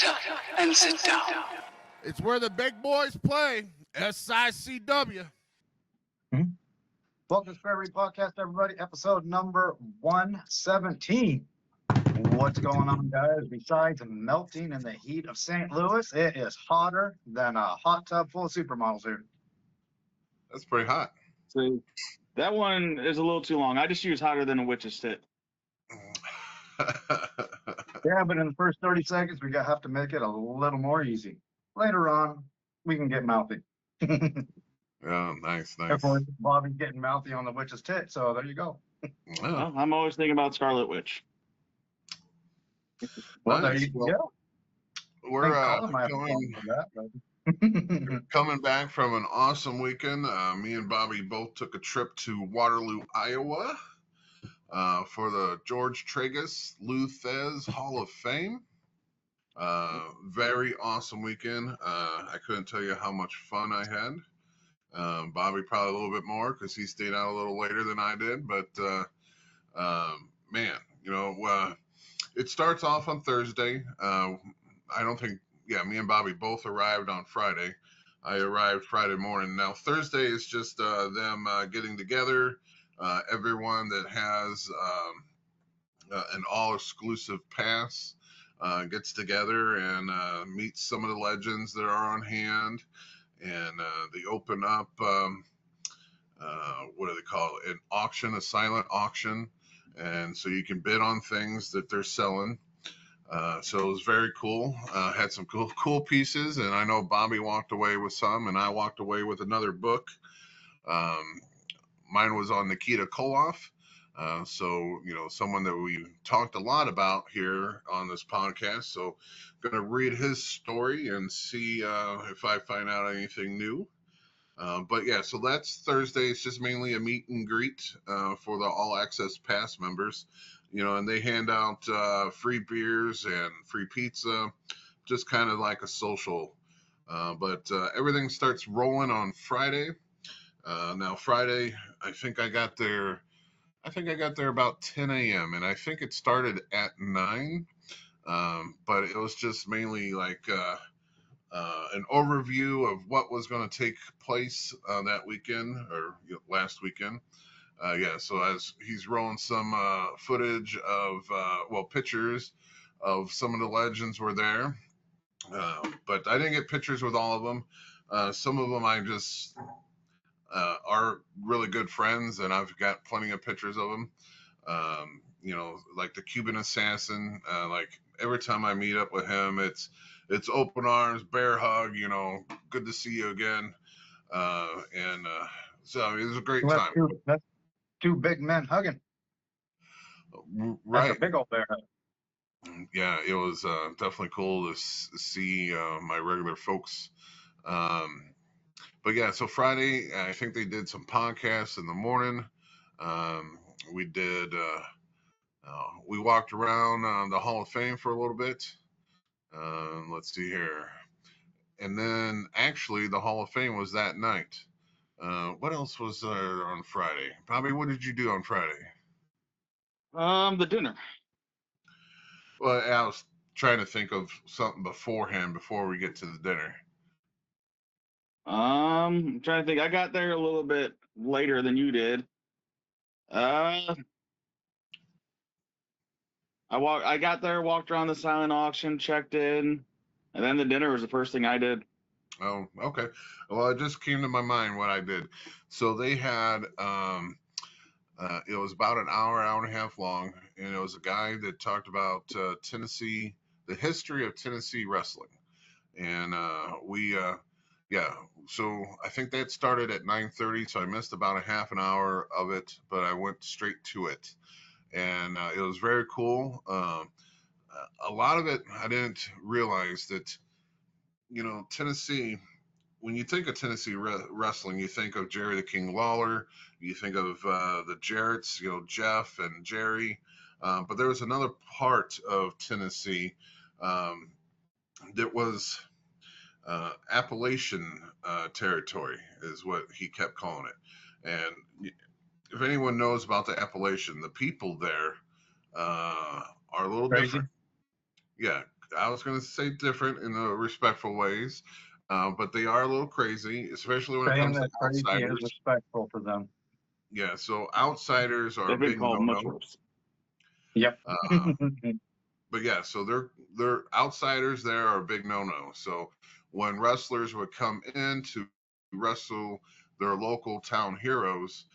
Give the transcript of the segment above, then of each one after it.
Shut up and sit down. It's where the big boys play. SICW. Welcome to Fair Read Podcast, everybody. Episode number 117. What's going on, guys? Besides melting in the heat of St. Louis, it is hotter than a hot tub full of supermodels here. That's pretty hot. So that one is a little too long. I just use hotter than a witch's tit. Yeah, but in the first 30 seconds, we have to make it a little more easy. Later on, we can get mouthy. Yeah, nice. Therefore, Bobby's getting mouthy on the witch's tit, so there you go. Well, I'm always thinking about Scarlet Witch. Well, there you go. We're coming back from an awesome weekend. Me and Bobby both took a trip to Waterloo, Iowa, for the George Tragoz Loue Thesz Hall of Fame. Very awesome weekend. I couldn't tell you how much fun I had. Bobby probably a little bit more because he stayed out a little later than I did. But man, it starts off on Thursday. I don't think, me and Bobby both arrived on Friday. I arrived Friday morning. Now Thursday is just them getting together. Everyone that has an all-exclusive pass gets together and meets some of the legends that are on hand. And they open up, what do they call it? An auction, a silent auction. And so you can bid on things that they're selling. So it was very cool. Had some cool pieces. And I know Bobby walked away with some, and I walked away with another book. Mine was on Nikita Koloff. So, someone that we talked a lot about here on this podcast. So going to read his story and see if I find out anything new. But yeah, so that's Thursday. It's just mainly a meet and greet for the All Access Pass members, and they hand out free beers and free pizza, just kind of like a social. But everything starts rolling on Friday. Now Friday, I think I got there about 10 a.m. and I think it started at 9. But it was just mainly like an overview of what was going to take place that weekend or last weekend. So as he's rolling some footage of, pictures of some of the legends were there. But I didn't get pictures with all of them. Some of them I just are really good friends, and I've got plenty of pictures of them. Like the Cuban assassin, like every time I meet up with him, it's open arms, bear hug, good to see you again. So it was a great time. That's two big men hugging. Right. That's a big old bear hug. Yeah, it was definitely cool to see my regular folks. But yeah, so Friday, I think they did some podcasts in the morning. We did, we walked around the Hall of Fame for a little bit. Let's see here. And then actually the Hall of Fame was that night. What else was there on Friday? Bobby, what did you do on Friday? The dinner. Well, I was trying to think of something beforehand before we get to the dinner. I'm trying to think. I got there a little bit later than you did. I got there, walked around the silent auction, checked in, and then the dinner was the first thing I did. Oh, okay. Well, it just came to my mind what I did. So they had, it was about an hour and a half long, and it was a guy that talked about Tennessee, the history of Tennessee wrestling. And so I think that started at 9:30, so I missed about a half an hour of it, but I went straight to it. And it was very cool. A lot of it, I didn't realize that, Tennessee, when you think of Tennessee wrestling, you think of Jerry the King Lawler, you think of the Jarretts, Jeff and Jerry. But there was another part of Tennessee that was Appalachian territory is what he kept calling it. And if anyone knows about the Appalachian, the people there are a little different. Yeah, I was going to say different in the respectful ways, but they are a little crazy, especially when it Saying comes to that crazy is outsiders. respectful to them. Yeah, so outsiders are a They've been big called much no-no. worse. Yep. But yeah, so they're outsiders there are a big no-no. So when wrestlers would come in to wrestle their local town heroes,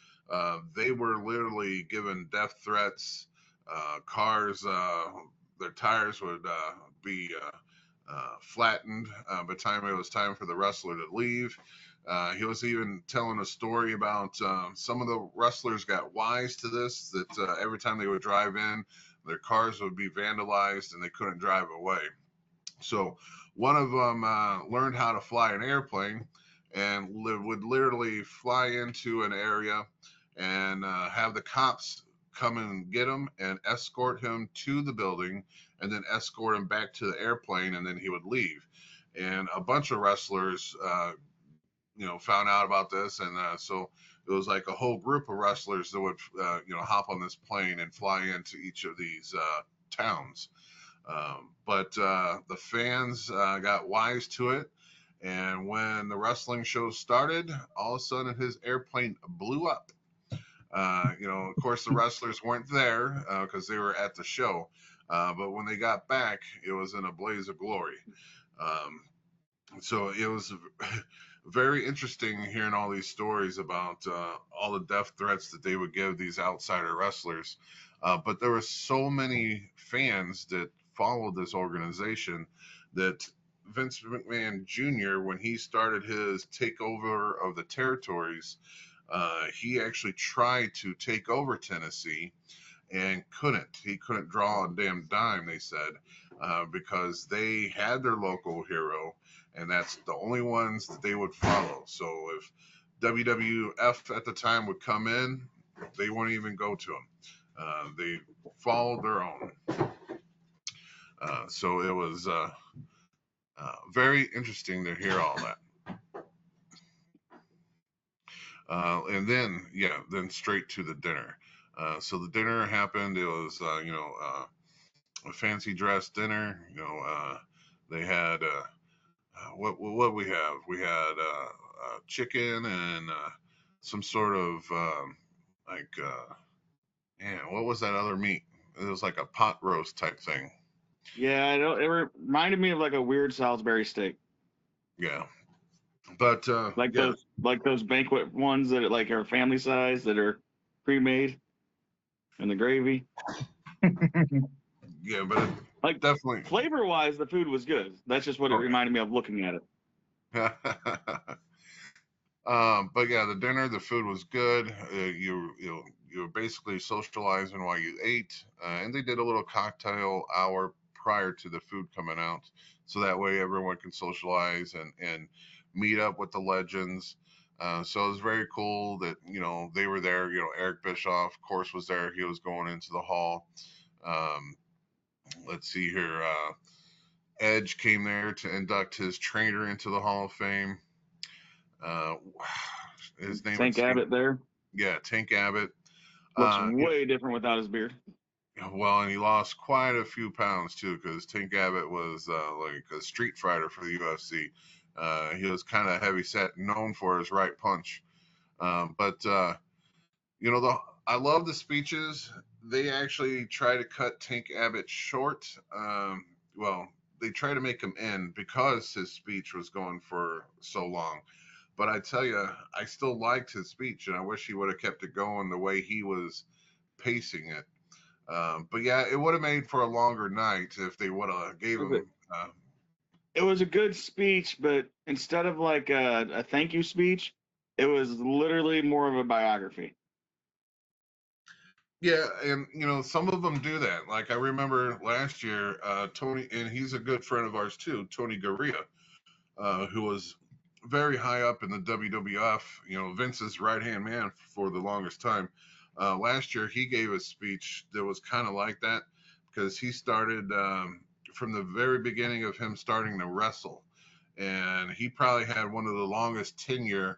they were literally given death threats. Cars, their tires would be flattened by the time it was time for the wrestler to leave. He was even telling a story about some of the wrestlers got wise to this, that every time they would drive in, their cars would be vandalized and they couldn't drive away. So one of them learned how to fly an airplane and would literally fly into an area and have the cops come and get him and escort him to the building and then escort him back to the airplane, and then he would leave. And a bunch of wrestlers, found out about this, and so it was like a whole group of wrestlers that would, hop on this plane and fly into each of these towns. But the fans got wise to it, and when the wrestling show started, all of a sudden his airplane blew up. Of course, the wrestlers weren't there because they were at the show. But when they got back, it was in a blaze of glory. Um, so it was very interesting hearing all these stories about all the death threats that they would give these outsider wrestlers. But there were so many fans that followed this organization that Vince McMahon Jr., when he started his takeover of the territories, he actually tried to take over Tennessee and couldn't. He couldn't draw a damn dime, they said, because they had their local hero, and that's the only ones that they would follow. So if WWF at the time would come in, they wouldn't even go to him. They followed their own. So it was very interesting to hear all that. And then straight to the dinner. So the dinner happened. It was, a fancy dress dinner. They had what we have. We had chicken and some sort of what was that other meat? It was like a pot roast type thing. Yeah, it reminded me of like a weird Salisbury steak, Yeah, but those banquet ones that like are family size that are pre-made, and the gravy. Yeah, but Like definitely flavor-wise, the food was good. That's just what it reminded me of looking at it. But yeah, the dinner, the food was good. You were basically socializing while you ate, and they did a little cocktail hour prior to the food coming out, so that way everyone can socialize and meet up with the legends. So it was very cool that they were there. Eric Bischoff, of course, was there. He was going into the hall. Let's see here. Edge came there to induct his trainer into the Hall of Fame. His name Tank Abbott there. Yeah, Tank Abbott. Looks way different without his beard. Well, and he lost quite a few pounds too, because Tank Abbott was like a street fighter for the UFC. He was kind of heavy set, known for his right punch. But I love the speeches. They actually try to cut Tank Abbott short. Well, they try to make him end because his speech was going for so long. But I tell you, I still liked his speech, and I wish he would have kept it going the way he was pacing it. But yeah, it would have made for a longer night if they would have gave him. It was a good speech, but instead of like a thank you speech, it was literally more of a biography. Yeah, and some of them do that. Like I remember last year, Tony, and he's a good friend of ours too, Tony Garea, who was very high up in the WWF, Vince's right-hand man for the longest time. Last year, he gave a speech that was kind of like that because he started from the very beginning of him starting to wrestle. And he probably had one of the longest tenure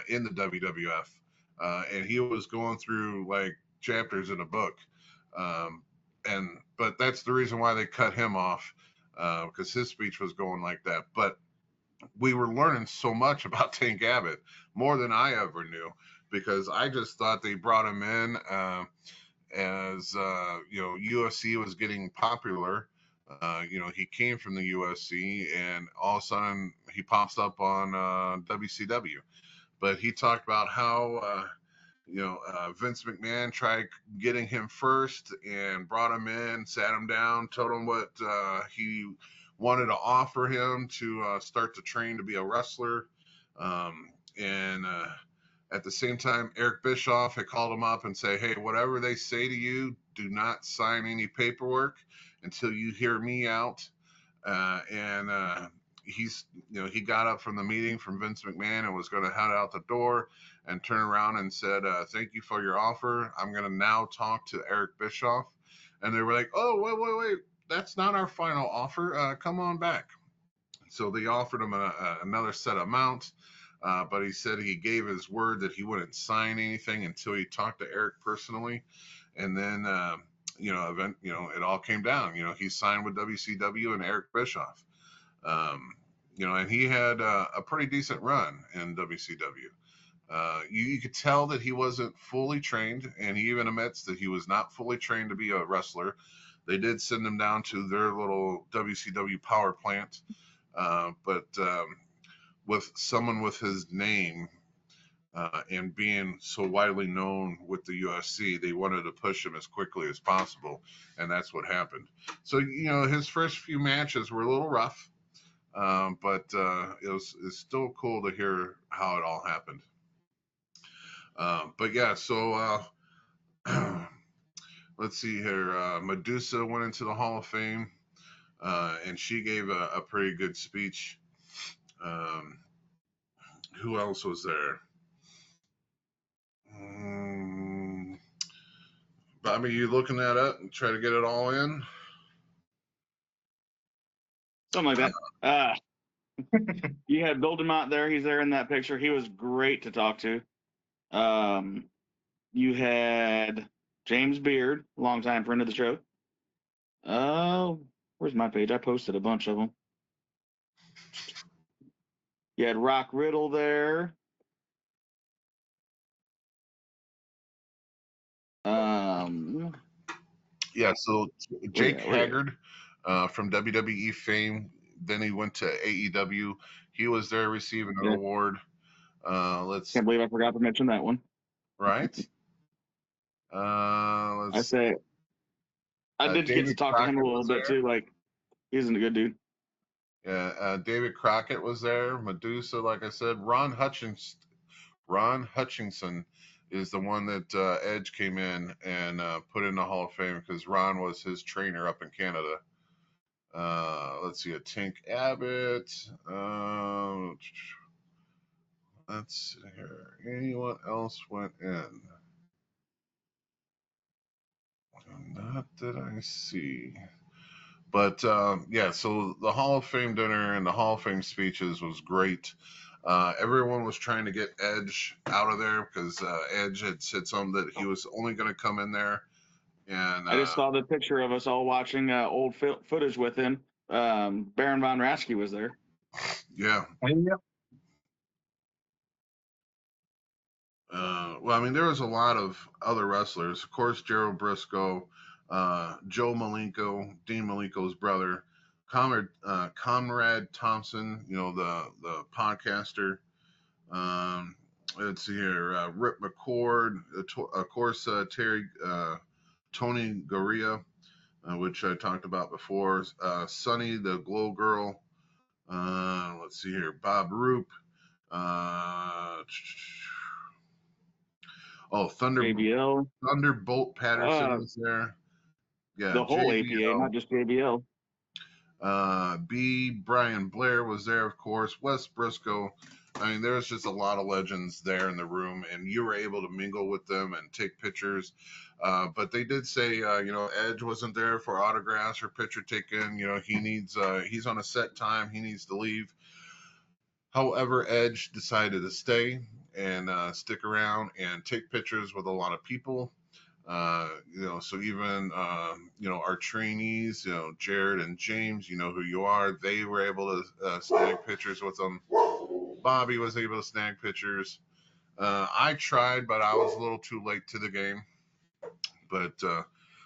in the WWF. And he was going through like chapters in a book. But that's the reason why they cut him off. because his speech was going like that. But we were learning so much about Tank Abbott, more than I ever knew, because I just thought they brought him in as UFC was getting popular. He came from the UFC, and all of a sudden he pops up on WCW. But he talked about how Vince McMahon tried getting him first and brought him in, sat him down, told him what he wanted to offer him to start to train to be a wrestler. And at the same time, Eric Bischoff had called him up and say, hey, whatever they say to you, do not sign any paperwork until you hear me out. He got up from the meeting from Vince McMahon and was going to head out the door and turn around and said, thank you for your offer. I'm going to now talk to Eric Bischoff. And they were like, oh, wait. That's not our final offer. Come on back. So they offered him another set amount. But he said he gave his word that he wouldn't sign anything until he talked to Eric personally. And then, it all came down. He signed with WCW and Eric Bischoff. And he had a pretty decent run in WCW. You could tell that he wasn't fully trained, and he even admits that he was not fully trained to be a wrestler. They did send him down to their little WCW power plant, but with someone with his name and being so widely known with the UFC, they wanted to push him as quickly as possible, and that's what happened. So, his first few matches were a little rough, but it's still cool to hear how it all happened. But yeah, so let's see here. Medusa went into the Hall of Fame, and she gave a pretty good speech. Who else was there? Bobby, you looking that up and try to get it all in? Something like that. You had Buildemont there. He's there in that picture. He was great to talk to. You had James Beard, longtime friend of the show. Where's my page? I posted a bunch of them. You had Rock Riddle there. Yeah, so Jake Haggard from WWE fame. Then he went to AEW. He was there receiving an award. Can't believe I forgot to mention that one. Right. I did get to talk to him a little bit too. Like, he's a good dude. Yeah, David Crockett was there. Medusa, like I said. Ron Hutchinson is the one that Edge came in and put in the Hall of Fame because Ron was his trainer up in Canada. Let's see, Tank Abbott. Let's see here. Anyone else went in? Not that I see. But yeah, so the Hall of Fame dinner and the Hall of Fame speeches was great. Everyone was trying to get Edge out of there because Edge had said something that he was only going to come in there. And I just saw the picture of us all watching old footage with him. Baron Von Raschke was there. Yeah. Yep. Well, I mean, there was a lot of other wrestlers. Of course, Gerald Briscoe, Joe Malenko, Dean Malenko's brother, Conrad Thompson, the podcaster. Let's see here, Rip McCord, of course, Tony Garea, which I talked about before. Sunny, the Glow Girl. Let's see here, Bob Roop. Thunderbolt Patterson was there. Yeah, the whole JBL. APA, not just JBL. Brian Blair was there, of course. Wes Briscoe. I mean, there's just a lot of legends there in the room, and you were able to mingle with them and take pictures. But they did say, Edge wasn't there for autographs or picture taken. He needs, he's on a set time. He needs to leave. However, Edge decided to stay and stick around and take pictures with a lot of people. So even our trainees, Jared and James, you know who you are. They were able to snag pictures with them. Bobby was able to snag pictures. I tried, but I was a little too late to the game. But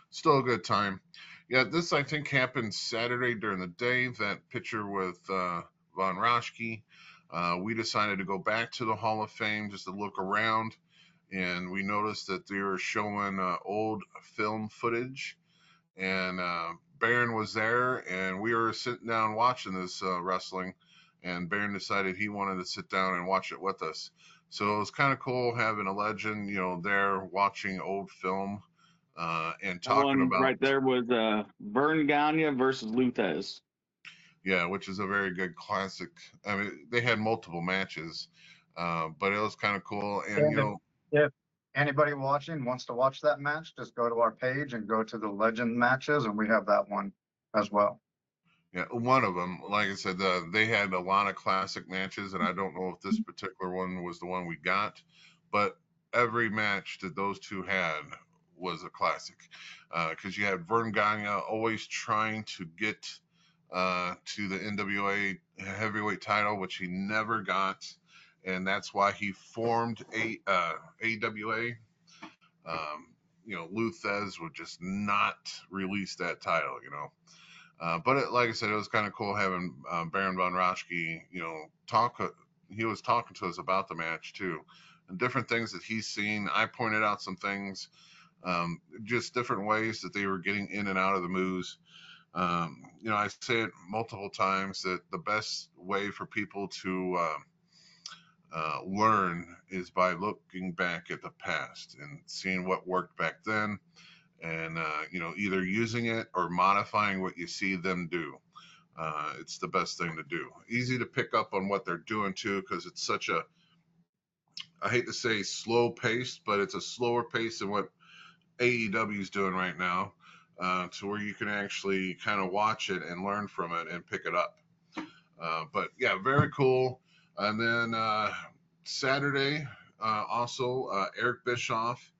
still a good time. Yeah, this I think happened Saturday during the day. That picture with Von Roschke. We decided to go back to the Hall of Fame just to look around, and we noticed that they were showing old film footage, and Baron was there, and we were sitting down watching this wrestling, and Baron decided he wanted to sit down and watch it with us. So it was kind of cool having a legend, there watching old film and That talking one about, right there was Vern Gagne versus Thesz. yeah, which is a very good classic. I mean, they had multiple matches, but it was kind of cool. And, And if anybody watching wants to watch that match, just go to our page and go to the legend matches, and we have that one as well. yeah, one of them, like I said, they had a lot of classic matches, and I don't know if this particular one was the one we got, but every match that those two had was a classic. Because you had Vern Gagne always trying to get to the NWA heavyweight title, which he never got, and that's why he formed AWA. Lou Thesz would just not release that title, but like I said, it was kind of cool having Baron Von Roschke, talk. He was talking to us about the match too, and different things that he's seen. I pointed out some things, just different ways that they were getting in and out of the moves. I say it multiple times that the best way for people to learn is by looking back at the past and seeing what worked back then, and either using it or modifying what you see them do. It's the best thing to do. Easy to pick up on what they're doing too, because it's such a, I hate to say slow pace, but it's a slower pace than what AEW is doing right now, to where you can actually kind of watch it and learn from it and pick it up. But yeah, very cool. And then Saturday, also Eric Bischoff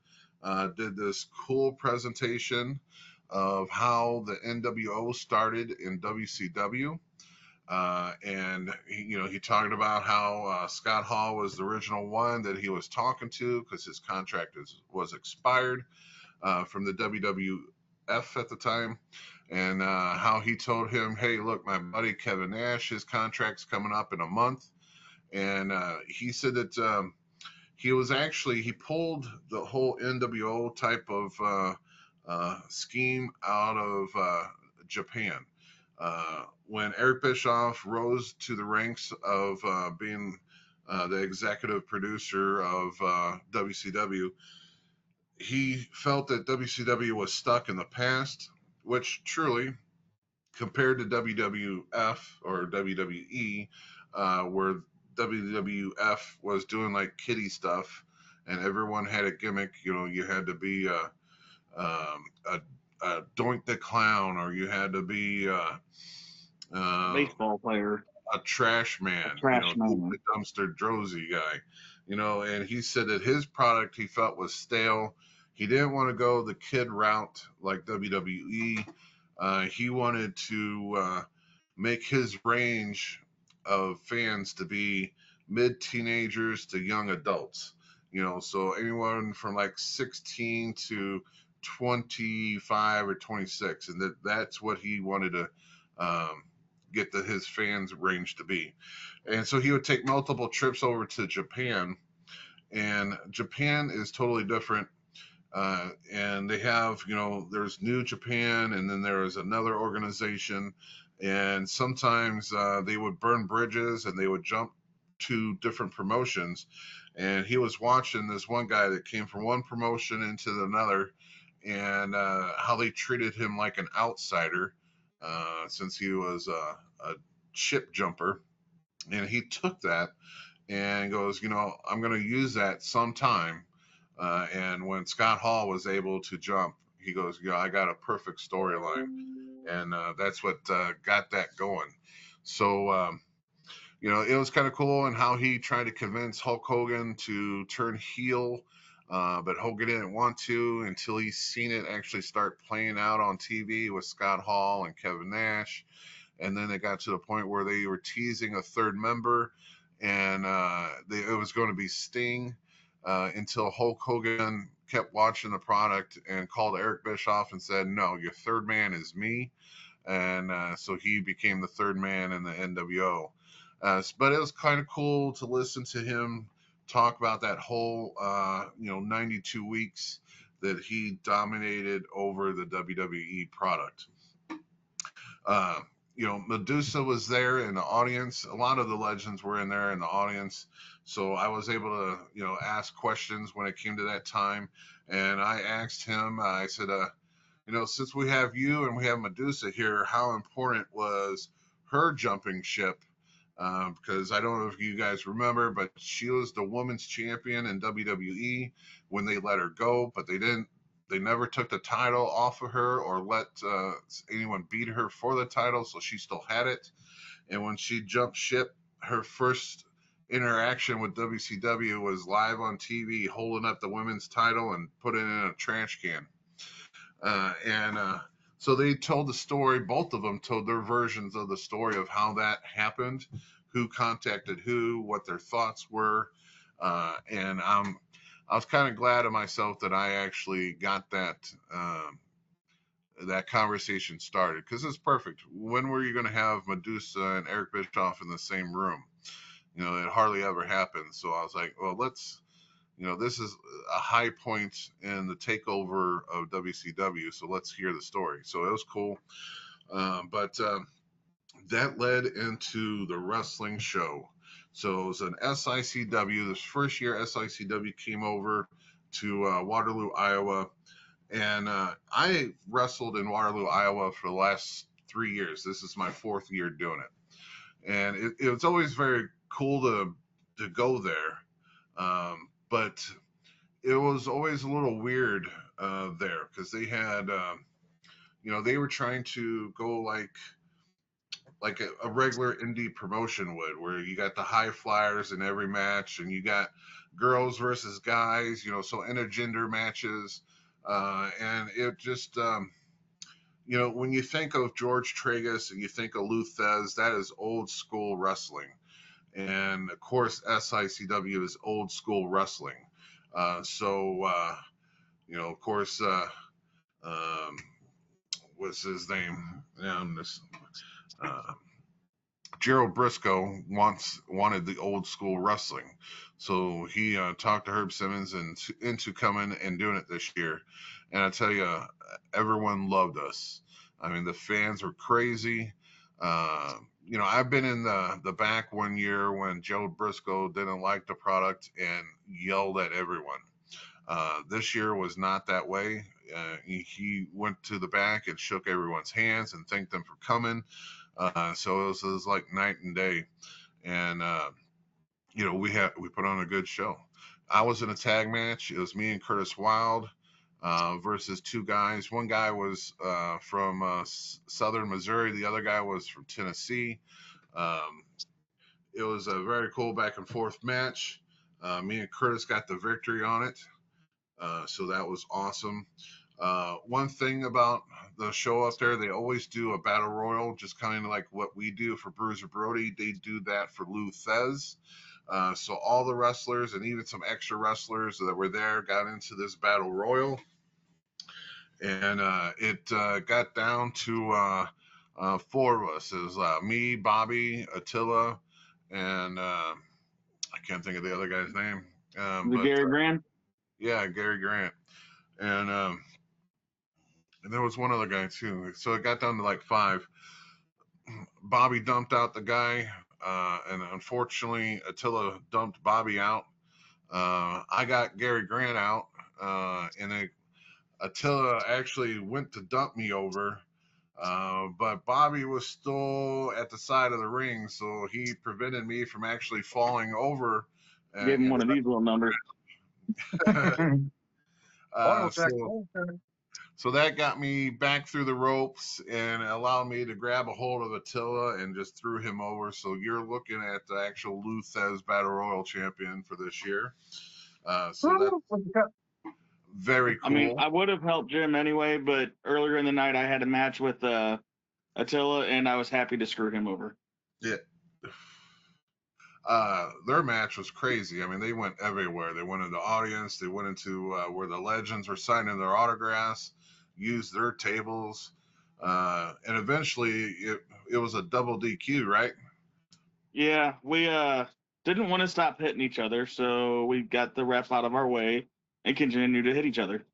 did this cool presentation of how the NWO started in WCW. And he talked about how Scott Hall was the original one that he was talking to because his contract was expired from the WWF at the time, and how he told him, hey, look, my buddy Kevin Nash, his contract's coming up in a month. And he said that he pulled the whole NWO type of scheme out of Japan. When Eric Bischoff rose to the ranks of being the executive producer of WCW, he felt that WCW was stuck in the past, which truly, compared to WWF or WWE, where WWF was doing like kiddie stuff, and everyone had a gimmick. You had to be a Doink the Clown, or you had to be Baseball player. a trash man, Trash man. the dumpster Drozy guy, and he said that his product he felt was stale. He didn't want to go the kid route like WWE. He wanted to make his range of fans to be mid teenagers to young adults, so anyone from like 16 to 25 or 26, and that's what he wanted to get his fans range to be. And so he would take multiple trips over to Japan, and Japan is totally different. And they have, there's New Japan, and then there is another organization, and sometimes they would burn bridges and they would jump to different promotions. And he was watching this one guy that came from one promotion into another, and how they treated him like an outsider, since he was a ship jumper. And he took that and goes, I'm going to use that sometime. And when Scott Hall was able to jump, he goes, I got a perfect storyline. And that's what got that going. So, it was kind of cool, and how he tried to convince Hulk Hogan to turn heel But Hogan didn't want to until he seen it actually start playing out on TV with Scott Hall and Kevin Nash. And then it got to the point where they were teasing a third member, and it was going to be Sting, until Hulk Hogan kept watching the product and called Eric Bischoff and said, "No, your third man is me." And so he became the third man in the NWO. But it was kind of cool to listen to him talk about that whole 92 weeks that he dominated over the WWE product. Medusa was there in the audience. A lot of the legends were in there in the audience. So I was able to, ask questions when it came to that time. And I asked him, I said, since we have you and we have Medusa here, how important was her jumping ship? Because I don't know if you guys remember, but she was the women's champion in WWE when they let her go, but they never took the title off of her or let anyone beat her for the title, so she still had it. And when she jumped ship, her first interaction with WCW was live on TV holding up the women's title and put it in a trash can. So they told the story, both of them told their versions of the story of how that happened, who contacted who, what their thoughts were. And I was kind of glad of myself that I actually got that conversation started, because it's perfect. When were you going to have Medusa and Eric Bischoff in the same room? It hardly ever happens. So I was like, well, this is a high point in the takeover of WCW, so let's hear the story. So it was cool. But that led into the wrestling show. So it was an SICW. This first year, SICW came over to Waterloo, Iowa. And I wrestled in Waterloo, Iowa for the last 3 years. This is my 4th year doing it. And it was always very cool to go there. But it was always a little weird there, because they had, they were trying to go like a regular indie promotion would, where you got the high flyers in every match, and you got girls versus guys, so intergender matches. And it just, when you think of George Tragoz and you think of Lou Thesz, that is old school wrestling. And of course, SICW is old school wrestling. Of course, what's his name? Gerald Briscoe wanted the old school wrestling. So he talked to Herb Simmons into coming and doing it this year. And I tell you, everyone loved us. I mean, the fans were crazy. I've been in the back one year when Gerald Briscoe didn't like the product and yelled at everyone. This year was not that way. He went to the back and shook everyone's hands and thanked them for coming. So it was like night and day. And, we put on a good show. I was in a tag match. It was me and Curtis Wilde versus 2 guys. One guy was from Southern Missouri. The other guy was from Tennessee. It was a very cool back and forth match. Me and Curtis got the victory on it. So that was awesome. One thing about the show up there, they always do a battle royal, just kind of like what we do for Bruiser Brody. They do that for Lou Thesz. So all the wrestlers and even some extra wrestlers that were there got into this battle royal. And it got down to 4 of us. It was me, Bobby, Attila, and I can't think of the other guy's name. Gary Grant? Yeah, Gary Grant. And there was one other guy too. So it got down to like 5. Bobby dumped out the guy, and unfortunately Attila dumped Bobby out. I got Gary Grant out, and Attila actually went to dump me over, but Bobby was still at the side of the ring, so he prevented me from actually falling over. Give him one of these little numbers. So that got me back through the ropes and allowed me to grab a hold of Attila and just threw him over. So you're looking at the actual Lou Thesz Battle Royal champion for this year. So that's very cool. I mean, I would have helped Jim anyway, but earlier in the night I had a match with Attila, and I was happy to screw him over. Yeah. Their match was crazy. I mean, they went everywhere. They went into the audience. They went into where the legends were signing their autographs, used their tables, and eventually it was a double DQ, right? Yeah, we didn't want to stop hitting each other, so we got the ref out of our way and continued to hit each other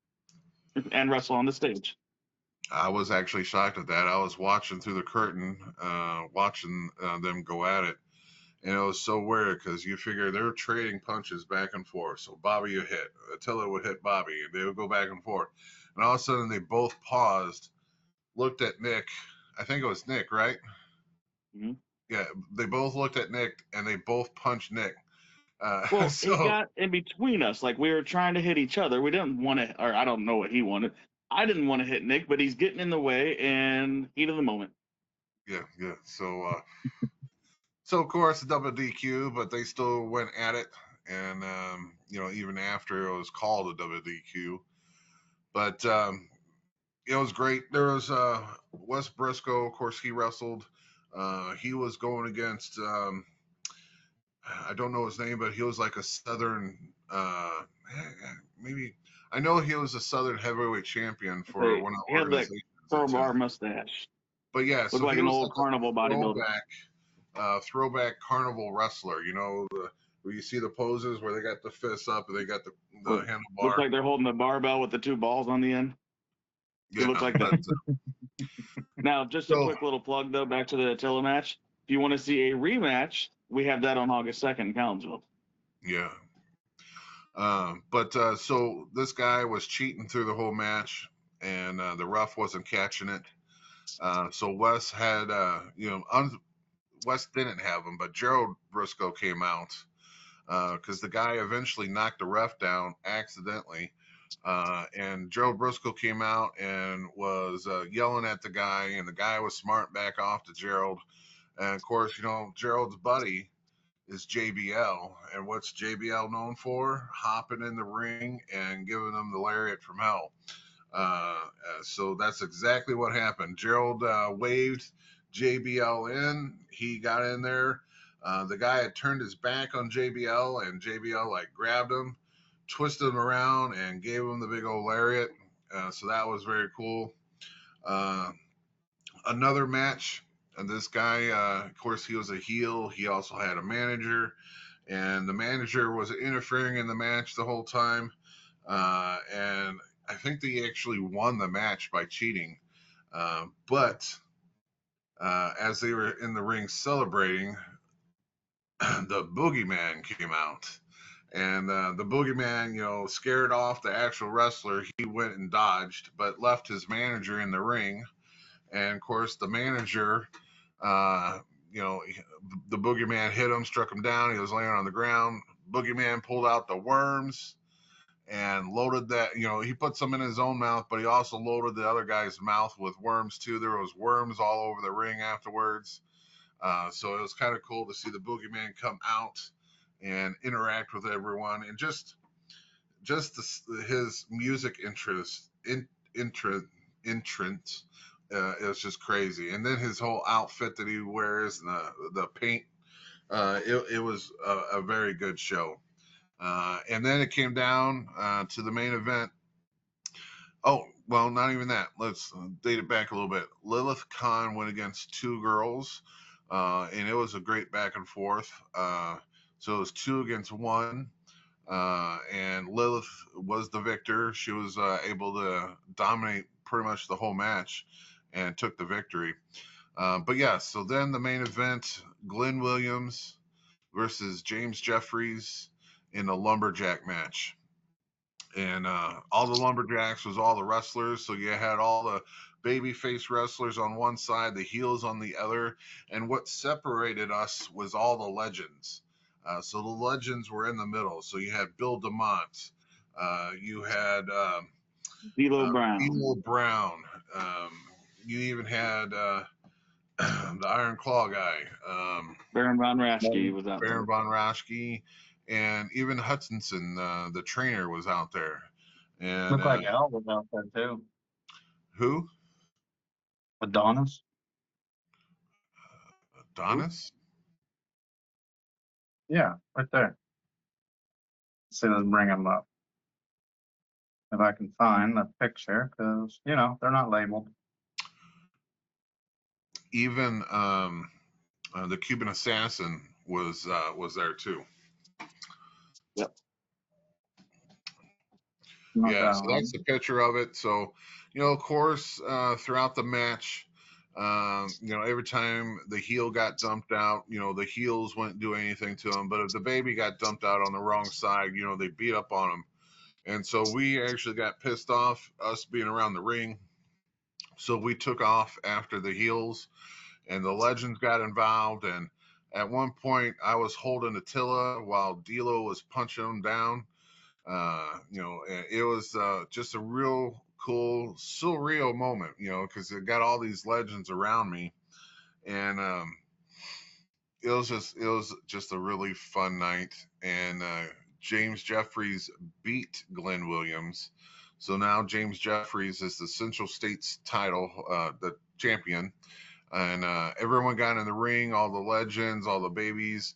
and wrestle on the stage. I was actually shocked at that. I was watching through the curtain, watching them go at it. And it was so weird because you figure they're trading punches back and forth. So Bobby would hit, Attila would hit Bobby, and they would go back and forth. And all of a sudden they both paused, looked at Nick. I think it was Nick, right? Mm-hmm. Yeah, they both looked at Nick and they both punched Nick. Well, he got in between us. Like, we were trying to hit each other. We didn't want to, or I don't know what he wanted. I didn't want to hit Nick, but he's getting in the way and heat of the moment. Yeah. So of course, double DQ, but they still went at it, and even after it was called a double DQ, but it was great. There was Wes Briscoe, of course, he wrestled. He was going against I don't know his name, but he was like a Southern maybe I know he was a Southern heavyweight champion for one of the He had that organizations. crowbar mustache. But yeah, Looked so like he an was old carnival bodybuilder. Throwback carnival wrestler. Where you see the poses where they got the fists up and they got the handlebar. Looks like they're holding the barbell with the two balls on the end. Yeah, it looks like that. Now, just a quick little plug though, back to the Attila match. If you want to see a rematch, we have that on August 2nd in Collinsville. Yeah. So this guy was cheating through the whole match, and the ref wasn't catching it. So Wes had, Wes didn't have him, but Gerald Briscoe came out because the guy eventually knocked the ref down accidentally. And Gerald Briscoe came out and was yelling at the guy, and the guy was smart back off to Gerald. And of course, Gerald's buddy is JBL, and what's JBL known for? Hopping in the ring and giving them the lariat from hell. So that's exactly what happened. Gerald waved JBL in. He got in there. The guy had turned his back on JBL, and JBL grabbed him, twisted him around, and gave him the big old lariat. So that was very cool. Another match. And this guy, of course, he was a heel. He also had a manager, and the manager was interfering in the match the whole time. And I think they actually won the match by cheating. But as they were in the ring celebrating, the boogeyman came out. And the boogeyman, scared off the actual wrestler. He went and dodged, but left his manager in the ring. And of course, the manager, the boogeyman hit him, struck him down. He was laying on the ground. Boogeyman pulled out the worms and loaded that. He put some in his own mouth, but he also loaded the other guy's mouth with worms too. There was worms all over the ring afterwards. So it was kind of cool to see the boogeyman come out and interact with everyone, and just his music entrance. It was just crazy. And then his whole outfit that he wears, and the paint, it was a very good show. And then it came down to the main event. Oh, well, not even that. Let's date it back a little bit. Lilith Khan went against two girls, and it was a great back and forth. So it was 2 against 1. And Lilith was the victor. She was able to dominate pretty much the whole match and took the victory. But yeah, so then the main event, Glenn Williams versus James Jeffries in a lumberjack match. And all the lumberjacks was all the wrestlers. So you had all the babyface wrestlers on one side, the heels on the other. And what separated us was all the legends. So the legends were in the middle. So you had Bill DeMont. You had D'Lo Brown. D'Lo Brown. You even had the Iron Claw guy. Baron Von Raschke was out there. Baron Von Raschke. and even Hutchinson, the trainer, was out there. And Looked like Al was out there too. who? Adonis. Adonis? Yeah, right there. Let's bring him up. If I can find the picture, because, you know, they're not labeled. Even the Cuban assassin was there too. Yep. Not Yeah, that so one. that's the picture of it. So, you know, of course, throughout the match, you know, every time the heel got dumped out, you know, the heels wouldn't do anything to him. But if the baby got dumped out on the wrong side, you know, they beat up on him. And so we actually got pissed off, us being around the ring. So we took off after the heels, and the legends got involved. And at one point, I was holding Attila while D'Lo was punching him down. You know, it was just a real cool, surreal moment, you know, because it got all these legends around me. And it was just a really fun night. And James Jeffries beat Glenn Williams. So now James Jeffries is the Central States title, the champion. And everyone got in the ring, all the legends, all the babies.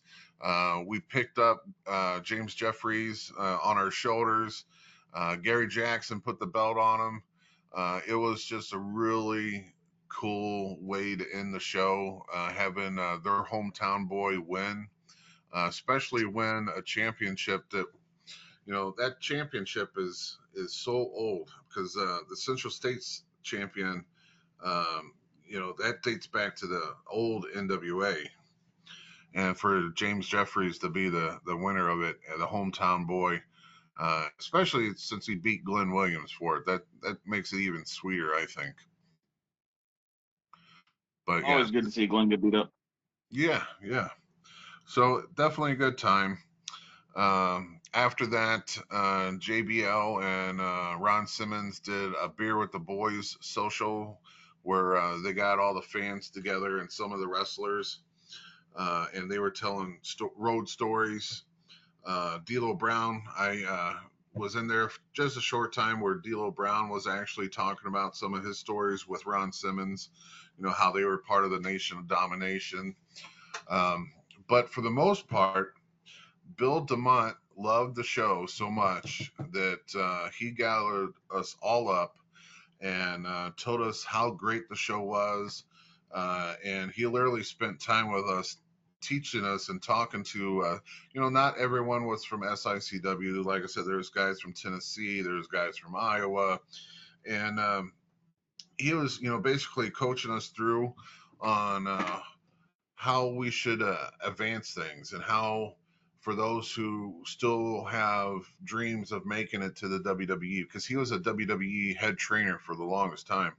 We picked up James Jeffries on our shoulders. Gary Jackson put the belt on him. It was just a really cool way to end the show, having their hometown boy win, especially win a championship that, you know, that championship is so old, because the Central States champion, you know, that dates back to the old NWA. And for James Jeffries to be the winner of it, the hometown boy, especially since he beat Glenn Williams for it, that makes it even sweeter, I think. But yeah, Always good to see Glenn get beat up. yeah. So definitely a good time. After that, JBL and Ron Simmons did a Beer with the Boys social, where they got all the fans together and some of the wrestlers, and they were telling road stories. D'Lo Brown, I was in there just a short time where D'Lo Brown was actually talking about some of his stories with Ron Simmons, you know, how they were part of the Nation of Domination. But for the most part, Bill DeMott loved the show so much that he gathered us all up and told us how great the show was. And he literally spent time with us, teaching us and talking to, you know, not everyone was from SICW. Like I said, there's guys from Tennessee, there's guys from Iowa. And he was, you know, basically coaching us through on how we should advance things, and how, for those who still have dreams of making it to the WWE, because he was a WWE head trainer for the longest time,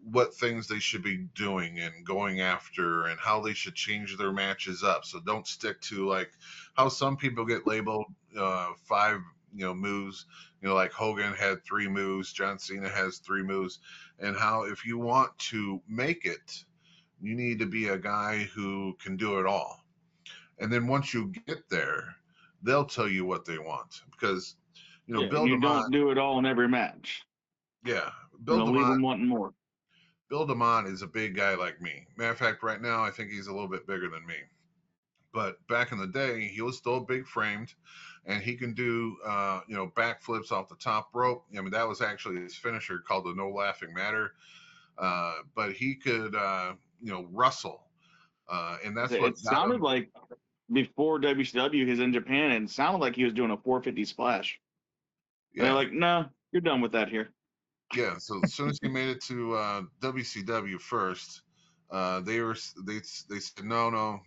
what things they should be doing and going after, and how they should change their matches up. So don't stick to like how some people get labeled 5, you know, moves. You know, like Hogan had 3 moves, John Cena has 3 moves, and how if you want to make it, you need to be a guy who can do it all. And then once you get there, they'll tell you what they want, because, you know, Yeah, Bill you DeMott, don't do it all in every match. yeah, You know, leave them wanting more. Bill DeMott is a big guy like me. Matter of fact, right now I think he's a little bit bigger than me. But back in the day, he was still big framed, and he can do you know, backflips off the top rope. I mean, that was actually his finisher, called the No Laughing Matter. But he could you know, wrestle. And that's It what got sounded him. like before WCW, he was in Japan, and it sounded like he was doing a 450 splash. And they're Yeah, like, no, you're done with that here. yeah. So as soon as he made it to WCW first, they said, no,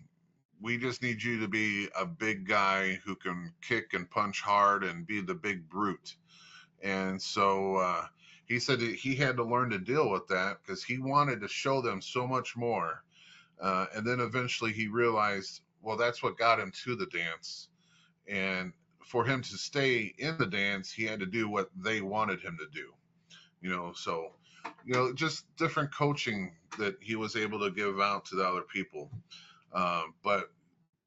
we just need you to be a big guy who can kick and punch hard and be the big brute. And so he said that he had to learn to deal with that, because he wanted to show them so much more. And then eventually he realized, well, that's what got him to the dance. And for him to stay in the dance, he had to do what they wanted him to do. You know, so, you know, just different coaching that he was able to give out to the other people. But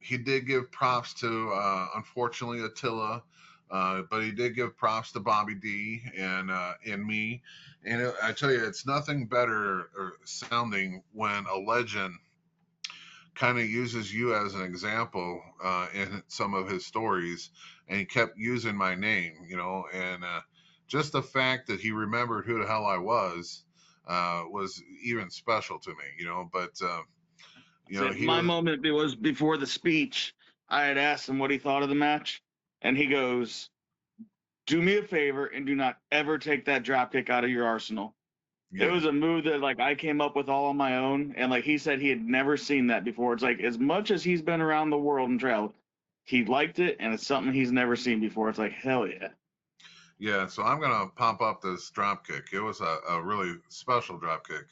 he did give props to, unfortunately, Attila, but he did give props to Bobby D and me. And I tell you, it's nothing better or sounding when a legend kind of uses you as an example in some of his stories, and he kept using my name, and just the fact that he remembered who the hell I was even special to me, But he My was. moment was before the speech. I had asked him what he thought of the match, and he goes, "Do me a favor and do not ever take that drop kick out of your arsenal." Yeah. It was a move that like I came up with all on my own, and like he said, he had never seen that before. It's like as much as he's been around the world and traveled, he liked it, and it's something he's never seen before. It's like hell yeah. Yeah, so I'm gonna pop up this drop kick. It was a really special drop kick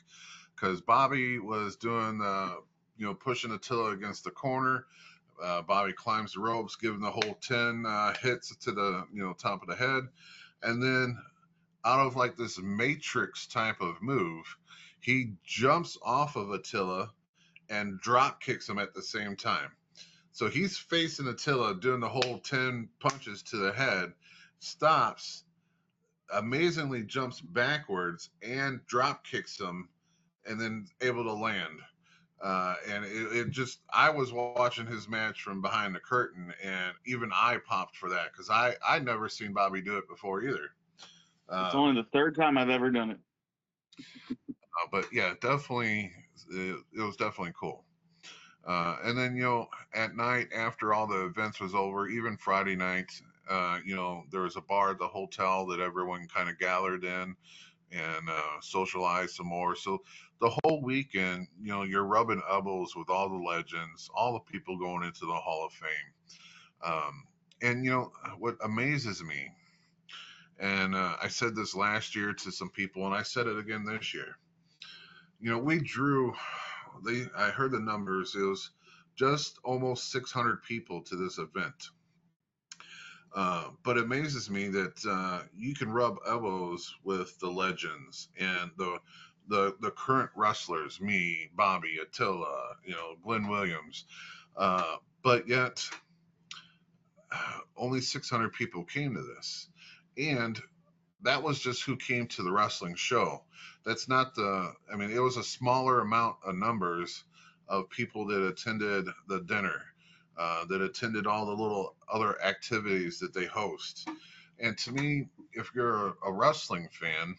because Bobby was doing the, pushing Attila against the corner. Bobby climbs the ropes, giving the whole 10 hits to the, top of the head, and then out of like this matrix type of move, he jumps off of Attila and drop kicks him at the same time. So he's facing Attila, doing the whole 10 punches to the head, stops, amazingly jumps backwards and drop kicks him, and then able to land. And it just, I was watching his match from behind the curtain, and even I popped for that because I'd never seen Bobby do it before either. It's only the third time I've ever done it. But yeah, definitely, it was definitely cool. And then, at night after all the events was over, even Friday night, there was a bar at the hotel that everyone kind of gathered in and socialized some more. So the whole weekend, you're rubbing elbows with all the legends, all the people going into the Hall of Fame. And, what amazes me, and I said this last year to some people, and I said it again this year. We drew, I heard the numbers, it was just almost 600 people to this event. But it amazes me that you can rub elbows with the legends and the current wrestlers, me, Bobby, Attila, Glenn Williams, but yet only 600 people came to this. And that was just who came to the wrestling show. That's not it was a smaller amount of numbers of people that attended the dinner, that attended all the little other activities that they host. And to me, if you're a wrestling fan,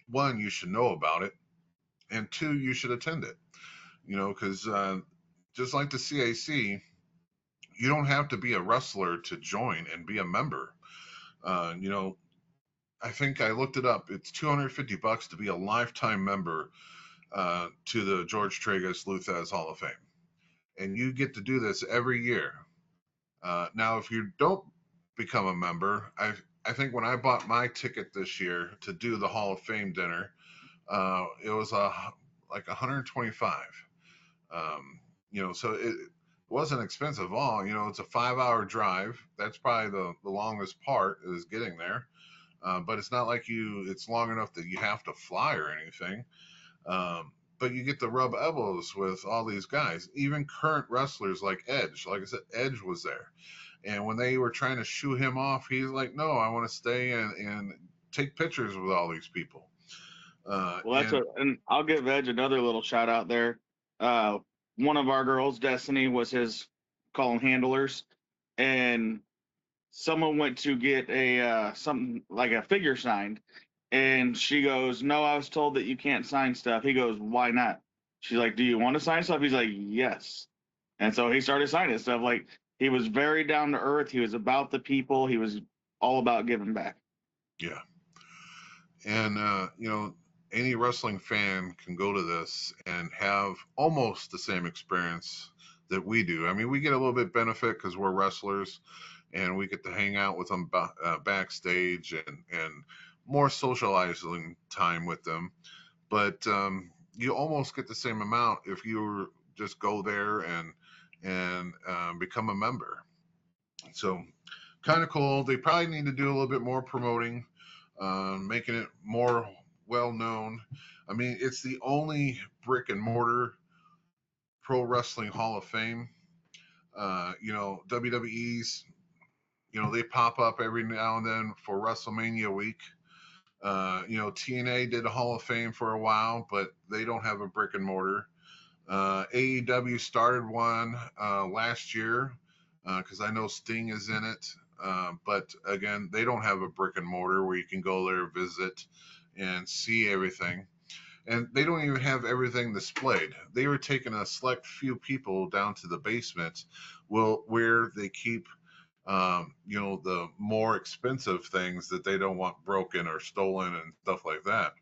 one, you should know about it, and two, you should attend it. Because just like the CAC, you don't have to be a wrestler to join and be a member. I think I looked it up. It's $250 to be a lifetime member to the George Tragoz Thesz Hall of Fame, and you get to do this every year. Now, if you don't become a member, I think when I bought my ticket this year to do the Hall of Fame dinner, it was like 125. So it wasn't expensive at all. It's a 5-hour drive. That's probably the longest part is getting there. But it's not like it's long enough that you have to fly or anything. But you get to rub elbows with all these guys, even current wrestlers like Edge. Like I said, Edge was there. And when they were trying to shoo him off, he's like, no, I want to stay and take pictures with all these people. And I'll give Edge another little shout out there. One of our girls, Destiny, was his calling handlers, and someone went to get something like a figure signed, and she goes, "No, I was told that you can't sign stuff." He goes, "Why not?" She's like, "Do you want to sign stuff?" He's like, "Yes." And so he started signing stuff. Like, he was very down to earth. He was about the people. He was all about giving back. Yeah. And any wrestling fan can go to this and have almost the same experience that we do. I mean, we get a little bit benefit because we're wrestlers, and we get to hang out with them backstage and more socializing time with them. But you almost get the same amount if you just go there and become a member. So kind of cool. They probably need to do a little bit more promoting, making it more well known. I mean, it's the only brick and mortar pro wrestling Hall of Fame. WWE's, they pop up every now and then for WrestleMania week. TNA did a Hall of Fame for a while, but they don't have a brick and mortar. AEW started one last year because I know Sting is in it. But again, they don't have a brick and mortar where you can go there, visit, and see everything. And they don't even have everything displayed. They were taking a select few people down to the basement, where they keep, the more expensive things that they don't want broken or stolen and stuff like that.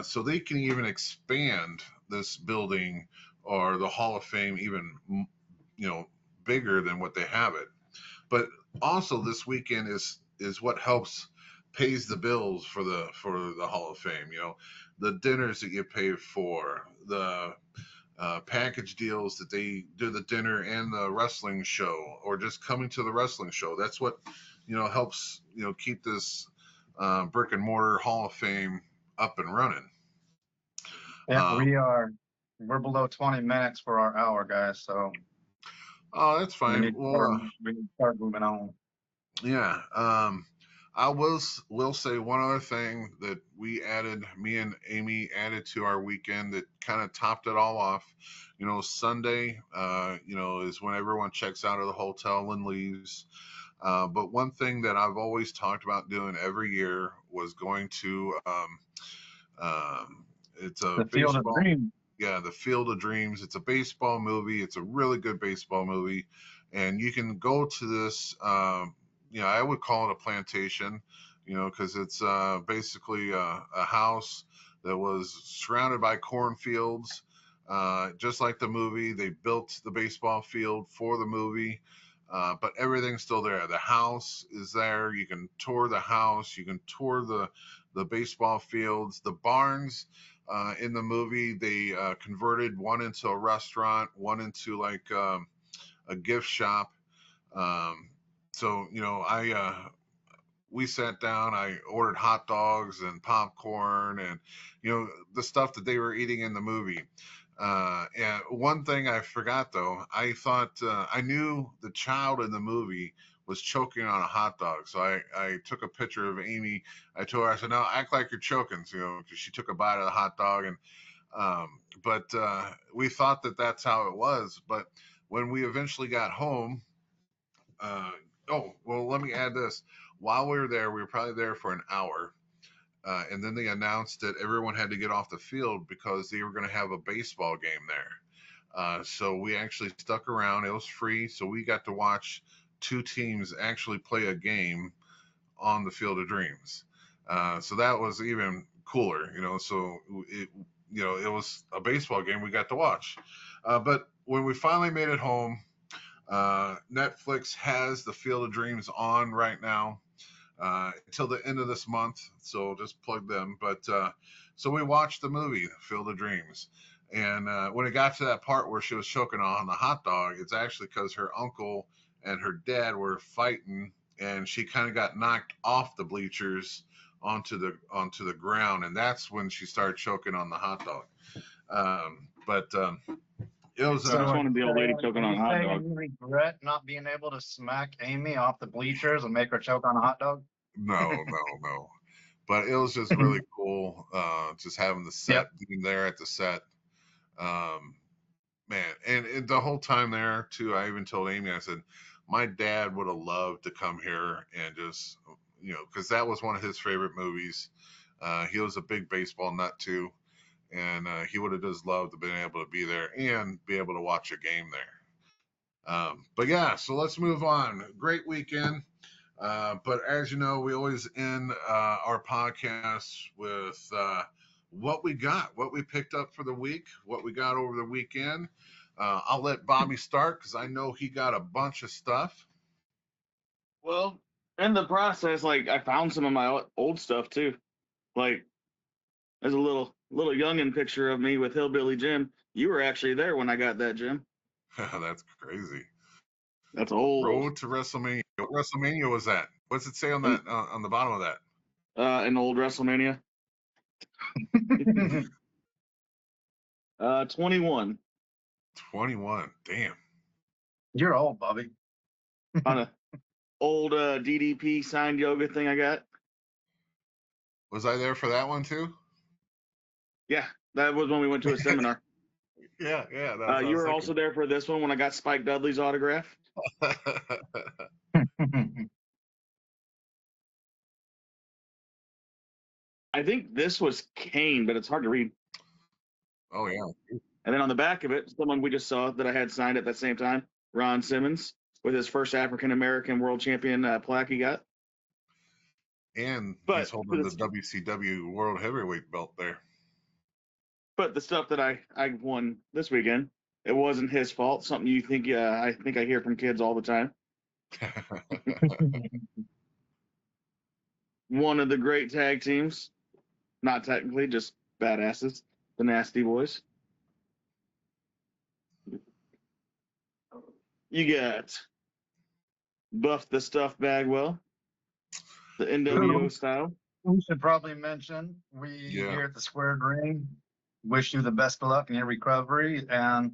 So they can even expand this building or the Hall of Fame even, bigger than what they have it. But also this weekend is what helps pays the bills for the Hall of Fame. The dinners that you pay for, the package deals that they do, the dinner and the wrestling show, or just coming to the wrestling show. That's what helps keep this brick and mortar Hall of Fame up and running. Yeah, we're below 20 minutes for our hour, guys. So that's fine. we need to start moving on. Yeah. I will say one other thing that me and Amy added to our weekend that kind of topped it all off. Sunday, is when everyone checks out of the hotel and leaves. But one thing that I've always talked about doing every year was going to, it's a The Field of Dreams. Yeah, the Field of Dreams. It's a baseball movie. It's a really good baseball movie, and you can go to this. I would call it a plantation, because it's basically a house that was surrounded by cornfields, just like the movie. They built the baseball field for the movie, but everything's still there. The house is there. You can tour the house. You can tour the baseball fields. The barns in the movie, they converted one into a restaurant, one into like a gift shop. So we sat down. I ordered hot dogs and popcorn and the stuff that they were eating in the movie. And one thing I forgot though, I thought I knew the child in the movie was choking on a hot dog. So I took a picture of Amy. I told her, I said, "No, act like you're choking," because she took a bite of the hot dog. And but we thought that that's how it was. But when we eventually got home, let me add this. While we were there, we were probably there for an hour. And then they announced that everyone had to get off the field because they were going to have a baseball game there. So we actually stuck around. It was free. So we got to watch two teams actually play a game on the Field of Dreams. So that was even cooler, so it was a baseball game we got to watch. But when we finally made it home, Netflix has the Field of Dreams on right now until the end of this month, so just plug them. But so we watched the movie Field of Dreams, and when it got to that part where she was choking on the hot dog, it's actually because her uncle and her dad were fighting, and she kind of got knocked off the bleachers onto the ground, and that's when she started choking on the hot dog. It was I just wanted the old lady choking on a hot dog. You regret not being able to smack Amy off the bleachers and make her choke on a hot dog? No. But it was just really cool, just having the set, being there at the set. Man, and the whole time there too, I even told Amy, I said, my dad would have loved to come here and just, because that was one of his favorite movies. He was a big baseball nut too, and he would have just loved to been able to be there and be able to watch a game there. But yeah, so let's move on. Great weekend. But as you know, we always end our podcast with what we got, what we picked up for the week, what we got over the weekend. I'll let Bobby start because I know he got a bunch of stuff. Well, in the process, I found some of my old stuff too. There's a little youngin' picture of me with Hillbilly Jim. You were actually there when I got that, Jim. That's crazy. That's old. Road to WrestleMania. What WrestleMania was that? What's it say on that on the bottom of that? An old WrestleMania. 21. 21. Damn. You're old, Bobby. On a old DDP signed yoga thing I got. Was I there for that one too? Yeah, that was when we went to a seminar. Yeah. That's what I You was were also there for this one when I got Spike Dudley's autograph. I think this was Kane, but it's hard to read. Oh yeah. And then on the back of it, someone we just saw that I had signed at that same time, Ron Simmons, with his first African American world champion plaque he got. And But he's holding the WCW World Heavyweight belt there. But the stuff that I won this weekend, it wasn't his fault. Something you think I think I hear from kids all the time. One of the great tag teams, not technically, just badasses, the Nasty Boys. You got Buff the Stuff Bagwell, the NWO style. We should probably mention here at the Squared Ring wish you the best of luck in your recovery and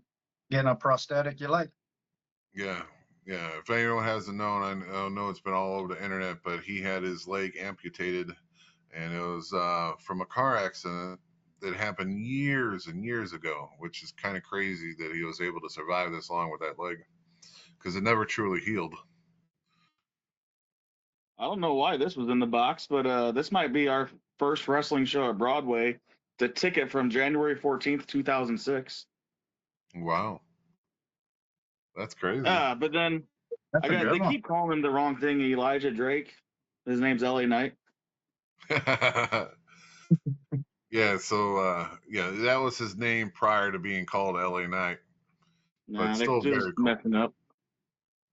getting a prosthetic you like. Yeah. If anyone hasn't known, I know it's been all over the internet, but he had his leg amputated, and it was from a car accident that happened years and years ago, which is kind of crazy that he was able to survive this long with that leg, because it never truly healed. I don't know why this was in the box, but this might be our first wrestling show at Broadway. The ticket from January 14th, 2006. Wow. That's crazy. But then they keep calling him the wrong thing, Elijah Drake. His name's LA Knight. Yeah, so that was his name prior to being called LA Knight. Nah, but still they very just cool. messing up.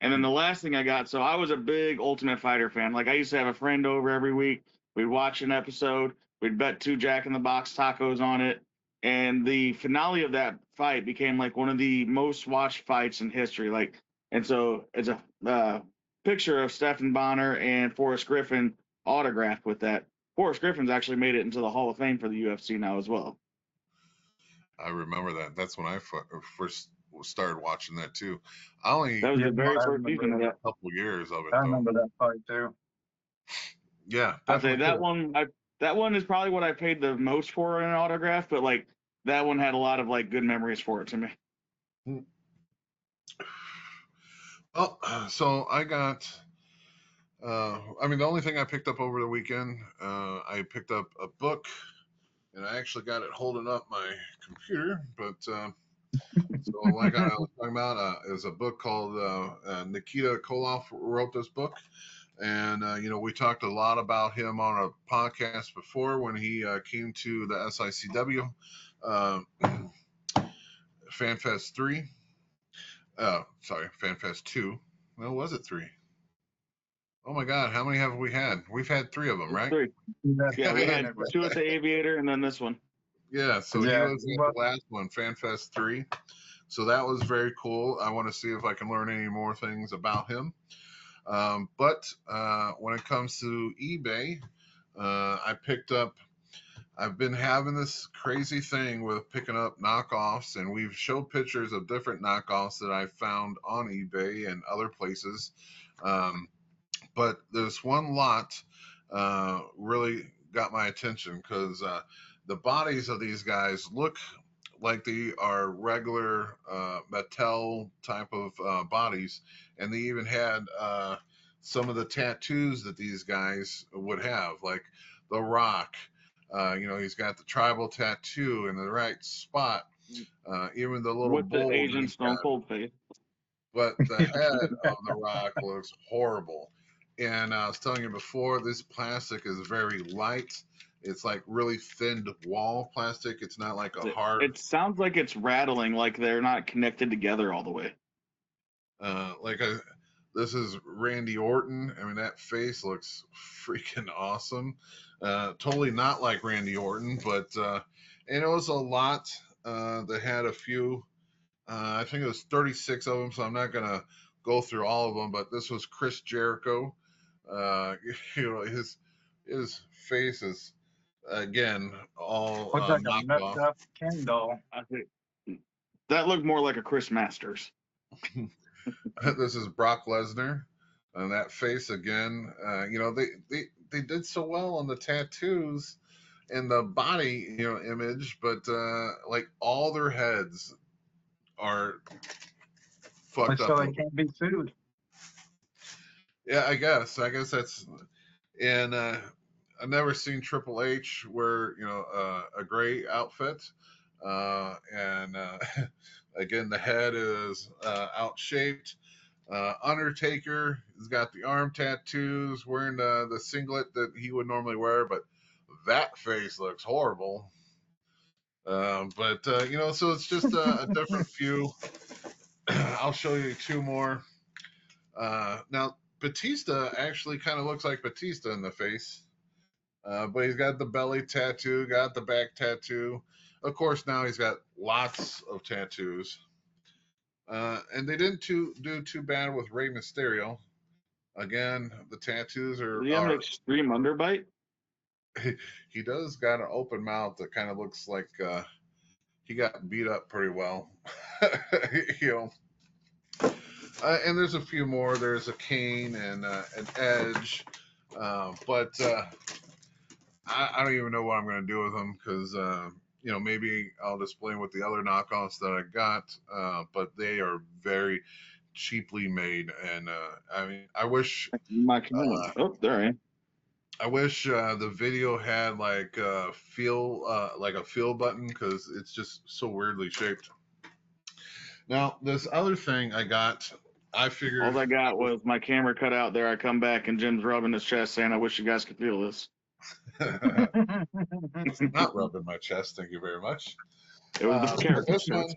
And then the last thing I got, so I was a big Ultimate Fighter fan. Like, I used to have a friend over every week. We'd watch an episode. We'd bet 2 Jack in the Box tacos on it. And the finale of that fight became like one of the most watched fights in history. Like, and so it's a picture of Stephen Bonner and Forrest Griffin autographed with that. Forrest Griffin's actually made it into the Hall of Fame for the UFC now as well. I remember that. That's when I first started watching that too. That was the very first season of that. A couple years of it. I remember that fight too. Yeah, I'd say that one. That one is probably what I paid the most for in an autograph, but like that one had a lot of like good memories for it to me. Well, so I got. The only thing I picked up over the weekend, I picked up a book, and I actually got it holding up my computer. But so, like I was talking about, is a book called Nikita Koloff wrote this book. And, we talked a lot about him on a podcast before when he came to the SICW FanFest 3. FanFest 2. Well, was it 3? Oh, my God. How many have we had? We've had 3 of them, right? 3. Yeah, we had 2 at the Aviator and then this one. Yeah, so he was at the last one, FanFest 3. So that was very cool. I want to see if I can learn any more things about him. But when it comes to eBay, I've been having this crazy thing with picking up knockoffs, and we've showed pictures of different knockoffs that I found on eBay and other places. But this one lot really got my attention because the bodies of these guys look like they are regular Mattel type of bodies, and they even had some of the tattoos that these guys would have, like The Rock. He's got the tribal tattoo in the right spot. Even the little with the Asian Stone Cold face. But the head of The Rock looks horrible. And I was telling you before, this plastic is very light. It's like really thinned wall plastic. It's not like a hard. It sounds like it's rattling, like they're not connected together all the way. This is Randy Orton. I mean, that face looks freaking awesome. Totally not like Randy Orton, but and it was a lot that had a few. I think it was 36 of them, so I'm not gonna go through all of them. But this was Chris Jericho. His face is again all looks like knocked a messed off. up Ken doll. I think that looked more like a Chris Masters. This is Brock Lesnar, and that face again. You know, they did so well on the tattoos and the body, you know, image, but like all their heads are fucked So up. it can't be sued. Yeah, I guess that's. And I've never seen Triple H wear, you know, a gray outfit. And again, the head is out shaped. Undertaker has got the arm tattoos, wearing the singlet that he would normally wear, but that face looks horrible. But you know, so it's just a different view. I'll show you two more. Now, Batista actually kind of looks like Batista in the face, but he's got the belly tattoo, got the back tattoo. Of course, now he's got lots of tattoos. And they didn't do too bad with Rey Mysterio. Again, the tattoos Does he have an extreme underbite? He does got an open mouth that kind of looks like he got beat up pretty well. You know. And there's a few more. There's a Kane and an Edge, but I don't even know what I'm going to do with them because you know, maybe I'll display them with the other knockoffs that I got, but they are very cheaply made, and I mean, I wish Oh, there I am. I wish the video had like a feel button because it's just so weirdly shaped. Now, this other thing I got, I figured All I got was my camera cut out there. I come back and Jim's rubbing his chest saying, I wish you guys could feel this. it's not rubbing my chest. Thank you very much. It was the character. This one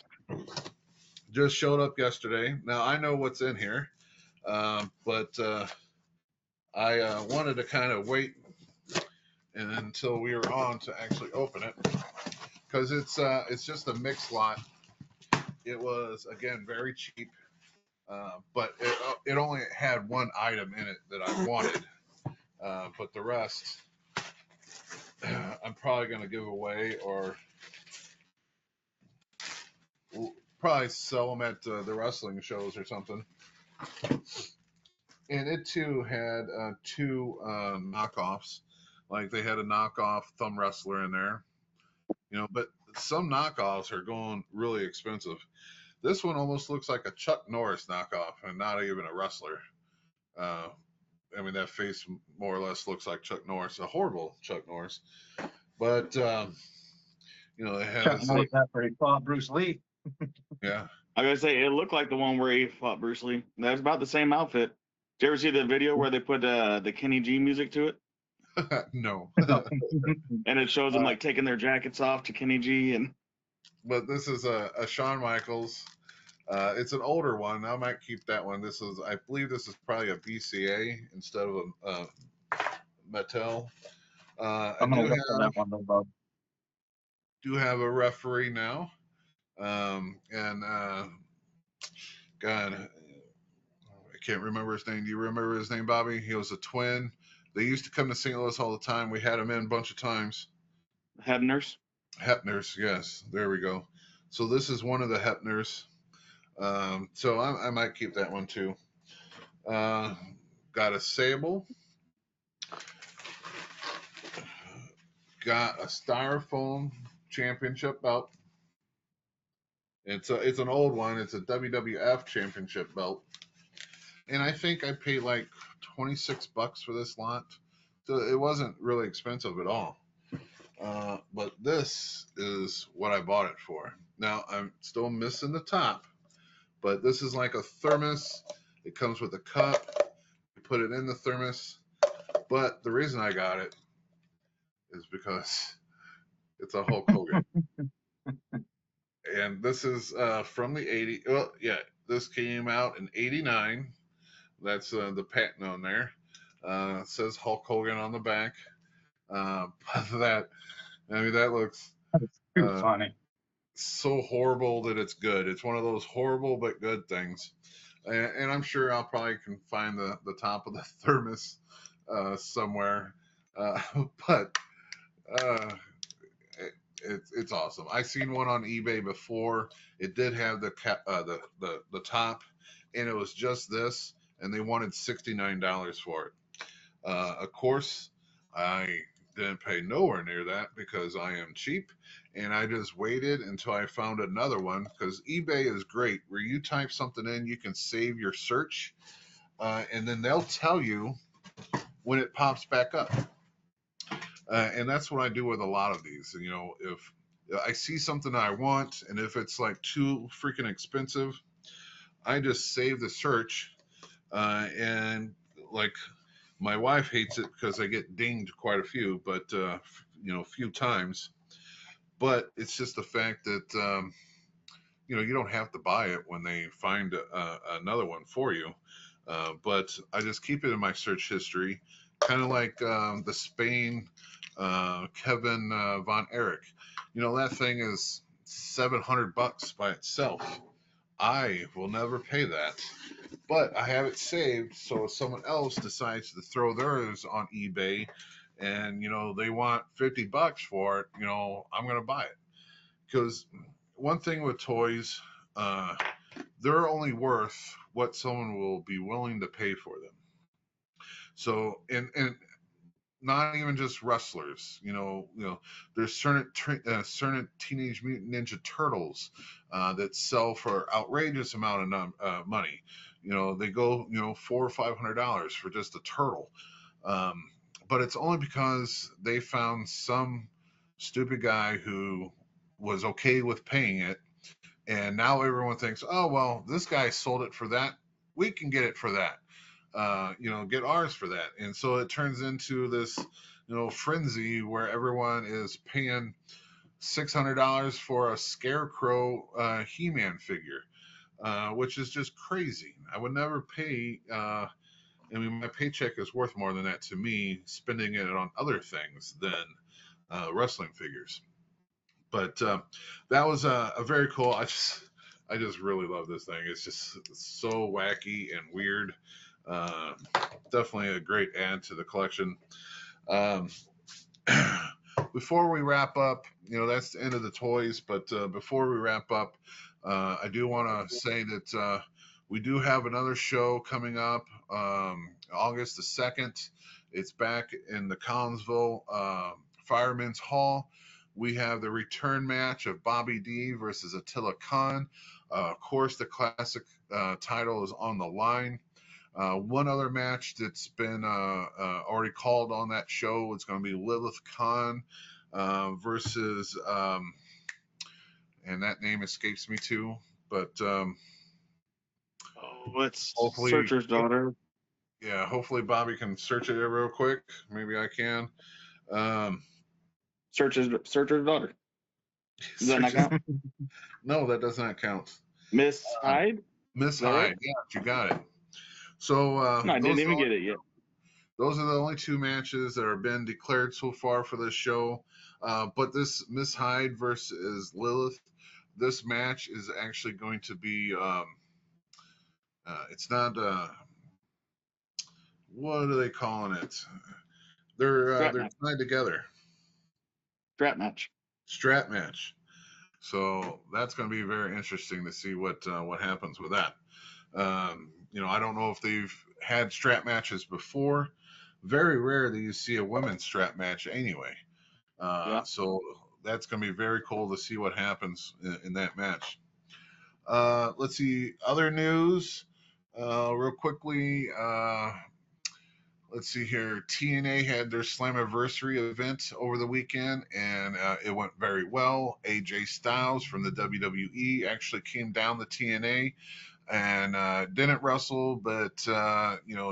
just showed up yesterday. Now I know what's in here, but I wanted to kind of wait until we were on to actually open it because it's just a mixed lot. It was again very cheap, but it only had one item in it that I wanted, but the rest I'm probably going to give away or probably sell them at the wrestling shows or something. And it too had two knockoffs. Like they had a knockoff thumb wrestler in there, you know, but some knockoffs are going really expensive. This one almost looks like a Chuck Norris knockoff and not even a wrestler. I mean, that face more or less looks like Chuck Norris, a horrible Chuck Norris. But, you know, it has. Chuck Norris after he fought Bruce Lee. Yeah. I gotta say, it looked like the one where he fought Bruce Lee. That's about the same outfit. Did you ever see the video where they put the Kenny G music to it? No. And it shows them like taking their jackets off to Kenny G. And but this is a Shawn Michaels. It's an older one. I might keep that one. I believe this is probably a BCA instead of a Mattel. I'm gonna look for that one though, Bob. Do have a referee now, and God, I can't remember his name. Do you remember his name, Bobby? He was a twin. They used to come to St. Louis all the time. We had him in a bunch of times. Hebners. Hebners, yes. There we go. So this is one of the Hebners. So I might keep that one too. Got a Sable. Got a Styrofoam championship belt. It's an old one. It's a WWF championship belt. And I think I paid like $26 for this lot. So it wasn't really expensive at all. But this is what I bought it for. Now I'm still missing the top, but this is like a thermos. It comes with a cup. You put it in the thermos. But the reason I got it is because it's a Hulk Hogan. And this is from the 80s. Well, yeah, this came out in 89. That's the patent on there. It says Hulk Hogan on the back. But that looks Too funny. so horrible that it's good. It's one of those horrible but good things. And I'm sure I'll probably can find the top of the thermos somewhere. But it's awesome. I seen one on eBay before. It did have the top, and it was just this, and they wanted $69 for it. Of course, I didn't pay nowhere near that because I am cheap, and I just waited until I found another one, because eBay is great. Where you type something in, you can save your search, and then they'll tell you when it pops back up. And that's what I do with a lot of these. You know, if I see something I want, and if it's like too freaking expensive, I just save the search. And like, my wife hates it because I get dinged quite a few, but you know, a few times. But it's just the fact that you know, you don't have to buy it when they find another one for you. But I just keep it in my search history, kind of like the Spain Kevin Von Erich. You know, that thing is $700 by itself. I will never pay that, but I have it saved. So if someone else decides to throw theirs on eBay, and you know they want $50 for it, you know, I'm gonna buy it. Because one thing with toys, they're only worth what someone will be willing to pay for them. So, and not even just wrestlers. There's certain Teenage Mutant Ninja Turtles that sell for outrageous amount of money. You know, they go $400 or $500 for just a turtle, but it's only because they found some stupid guy who was okay with paying it, and now everyone thinks, oh well, this guy sold it for that, we can get it for that. Get ours for that. And so it turns into this, frenzy where everyone is paying $600 for a Scarecrow He-Man figure, which is just crazy. I would never pay. I mean, my paycheck is worth more than that to me, spending it on other things than wrestling figures. But that was a very cool. I just really love this thing. It's just so wacky and weird. Definitely a great add to the collection. Before we wrap up, that's the end of the toys. But before we wrap up, I do want to say that we do have another show coming up August the 2nd. It's back in the Collinsville Fireman's Hall. We have the return match of Bobby D versus Attila Khan. Of course, the classic title is on the line. One other match that's been already called on that show is going to be Lilith Khan versus, and that name escapes me too, but it's hopefully Searcher's daughter. Yeah, hopefully Bobby can search it real quick. Maybe I can. Searcher's daughter. Does that not count? No, that does not count. Miss Hyde? Miss Hyde, right? yeah, you got it. So no, I didn't even get it yet. Those are the only two matches that have been declared so far for this show. But this Miss Hyde versus Lilith, this match is actually going to be. It's not. What are they calling it? They're tied together. Strap match. Strap match. So that's going to be very interesting to see what happens with that. I don't know if they've had strap matches before. Very rare that you see a women's strap match anyway. So that's going to be very cool to see what happens in that match. Let's see. Other news, real quickly. Let's see here. TNA had their Slammiversary event over the weekend, and it went very well. AJ Styles from the WWE actually came down to TNA and didn't wrestle, but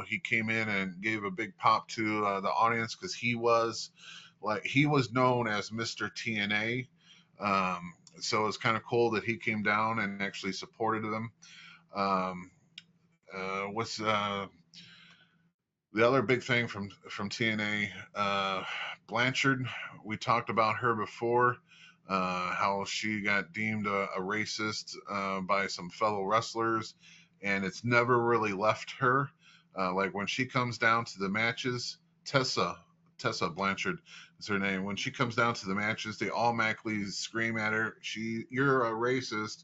he came in and gave a big pop to the audience because he was known as Mr. TNA. So it's kind of cool that he came down and actually supported them. The other big thing from TNA, Blanchard, we talked about her before, how she got deemed a racist by some fellow wrestlers, and it's never really left her. Like when she comes down to the matches, Tessa Blanchard is her name. When she comes down to the matches, they automatically scream at her, "You're a racist,"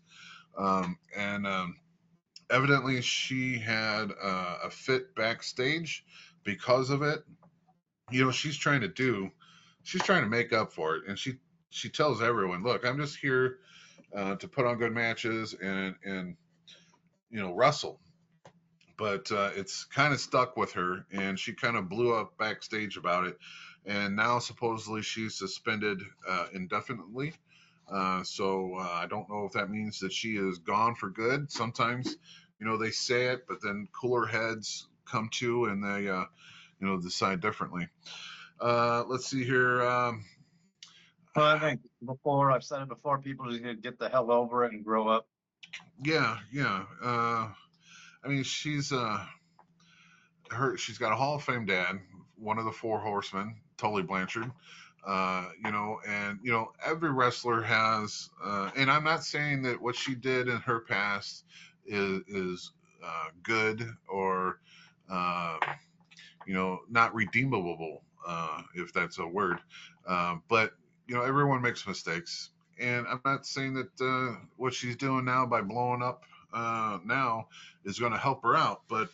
evidently she had a fit backstage because of it. You know, she's trying to make up for it, and she tells everyone, look, I'm just here to put on good matches and wrestle. But it's kind of stuck with her, and she kind of blew up backstage about it, and now supposedly she's suspended indefinitely. So I don't know if that means that she is gone for good. Sometimes, they say it, but then cooler heads come to and they, decide differently. Let's see here. Well, I think I've said it before, people just need to get the hell over it and grow up. Yeah. I mean, she's got a Hall of Fame dad, one of the Four Horsemen, Tully Blanchard. Every wrestler has, and I'm not saying that what she did in her past is good or, not redeemable, if that's a word. But everyone makes mistakes, and I'm not saying that what she's doing now by blowing up now is going to help her out, but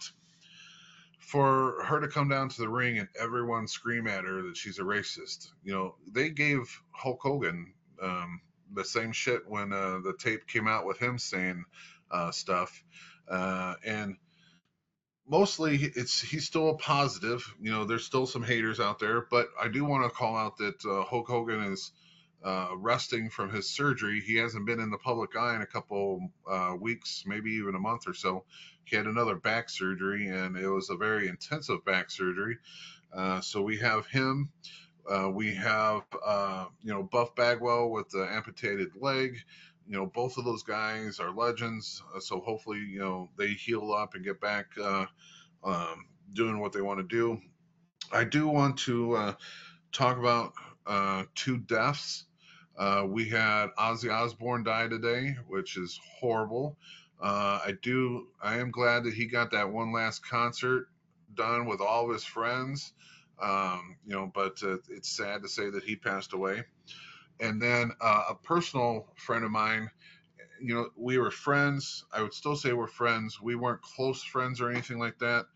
for her to come down to the ring and everyone scream at her that she's a racist, they gave Hulk Hogan the same shit when the tape came out with him saying stuff, and mostly he's still a positive. There's still some haters out there, but I do want to call out that Hulk Hogan is resting from his surgery. He hasn't been in the public eye in a couple weeks, maybe even a month or so. He had another back surgery, and it was a very intensive back surgery. So we have him. We have Buff Bagwell with the amputated leg. Both of those guys are legends. So hopefully, they heal up and get back doing what they want to do. I do want to talk about two deaths. We had Ozzy Osbourne die today, which is horrible. I am glad that he got that one last concert done with all of his friends. But it's sad to say that he passed away. And then a personal friend of mine, we were friends. I would still say we're friends. We weren't close friends or anything like that.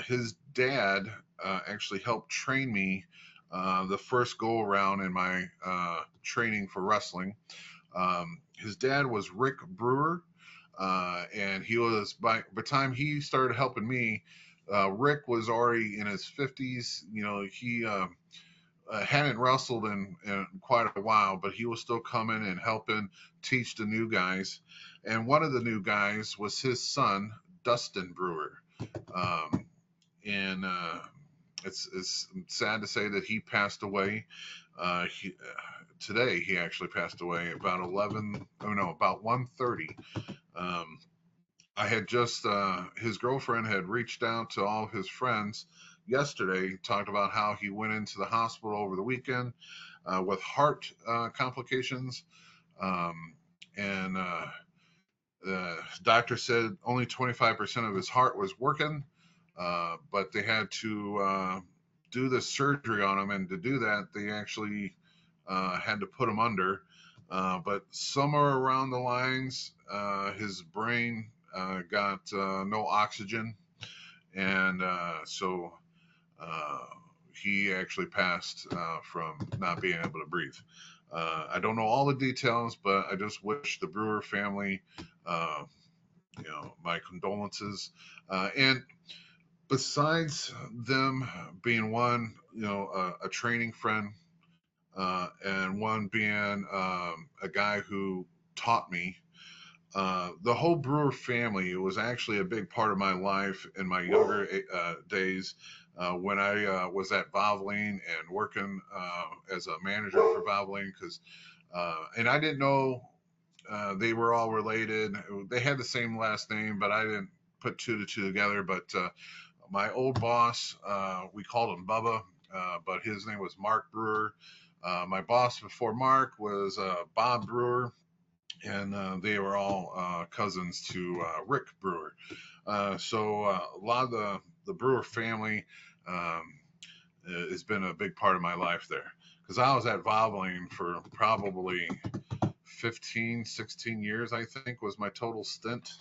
His dad actually helped train me the first go around in my training for wrestling. His dad was Rick Bruiser, and he was by the time he started helping me, Rick was already in his 50s. He hadn't wrestled in quite a while, but he was still coming and helping teach the new guys. And one of the new guys was his son, Dustin Bruiser. And it's sad to say that he passed away. Today he actually passed away about 1:30. I had just his girlfriend had reached out to all of his friends yesterday, talked about how he went into the hospital over the weekend with heart complications, and the doctor said only 25% of his heart was working, but they had to do the surgery on him, and to do that, they actually had to put him under. But somewhere around the lines, his brain got no oxygen, and so he actually passed from not being able to breathe. I don't know all the details, but I just wish the Brewer family, my condolences. And besides them being one, a training friend, and one being a guy who taught me, the whole Brewer family was actually a big part of my life in my younger days when I was at Valvoline and working as a manager for Valvoline, and I didn't know they were all related. They had the same last name, but I didn't put two to two together. But my old boss, we called him Bubba, but his name was Mark Brewer. My boss before Mark was Bob Brewer, and they were all cousins to Rick Brewer. So a lot of the Brewer family has been a big part of my life there, because I was at Valvoline for probably 15, 16 years, I think, was my total stint.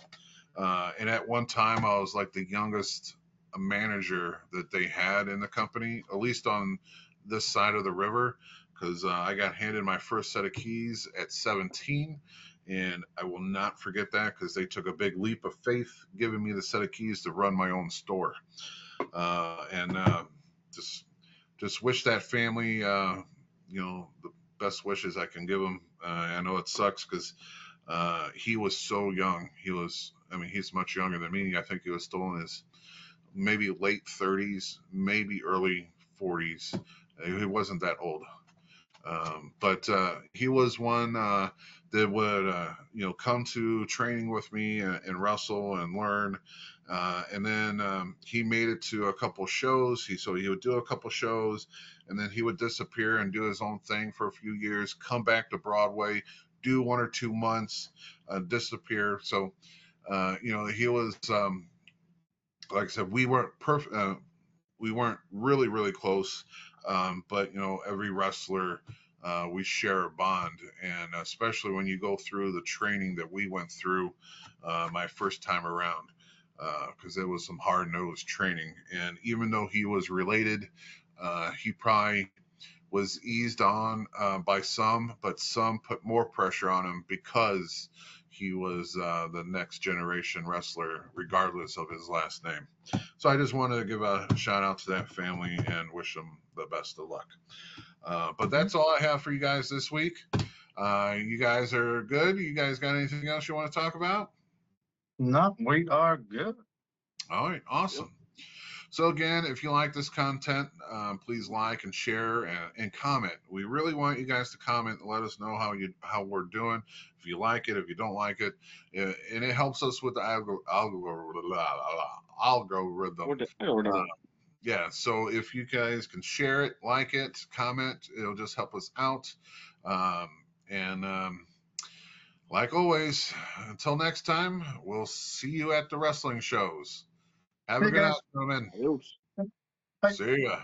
And at one time, I was like the youngest manager that they had in the company, at least on this side of the river, because I got handed my first set of keys at 17. And I will not forget that because they took a big leap of faith giving me the set of keys to run my own store. And just wish that family, the best wishes I can give them. I know it sucks because he was so young. He's much younger than me. I think he was still in his maybe late 30s, maybe early 40s. He wasn't that old. But he was one that would, come to training with me and wrestle and learn. And then he made it to a couple shows. So he would do a couple shows, and then he would disappear and do his own thing for a few years, come back to Broadway, do 1 or 2 months, disappear. So, he was, like I said, we weren't perfect. We weren't really, really close. But every wrestler, we share a bond, and especially when you go through the training that we went through my first time around, because it was some hard-nosed training. And even though he was related, he probably was eased on by some, but some put more pressure on him because he was the next generation wrestler, regardless of his last name. So I just wanted to give a shout out to that family and wish them the best of luck. But that's all I have for you guys this week. You guys are good. You guys got anything else you want to talk about? No, we are good. All right, awesome. So again, if you like this content, please like and share and comment. We really want you guys to comment and let us know how we're doing. If you like it, if you don't like it, and it helps us with the algorithm. Yeah, so if you guys can share it, like it, comment, it'll just help us out. And like always, until next time, we'll see you at the wrestling shows. Have a Hey, good guys. night, gentlemen. Adios. Bye. See ya.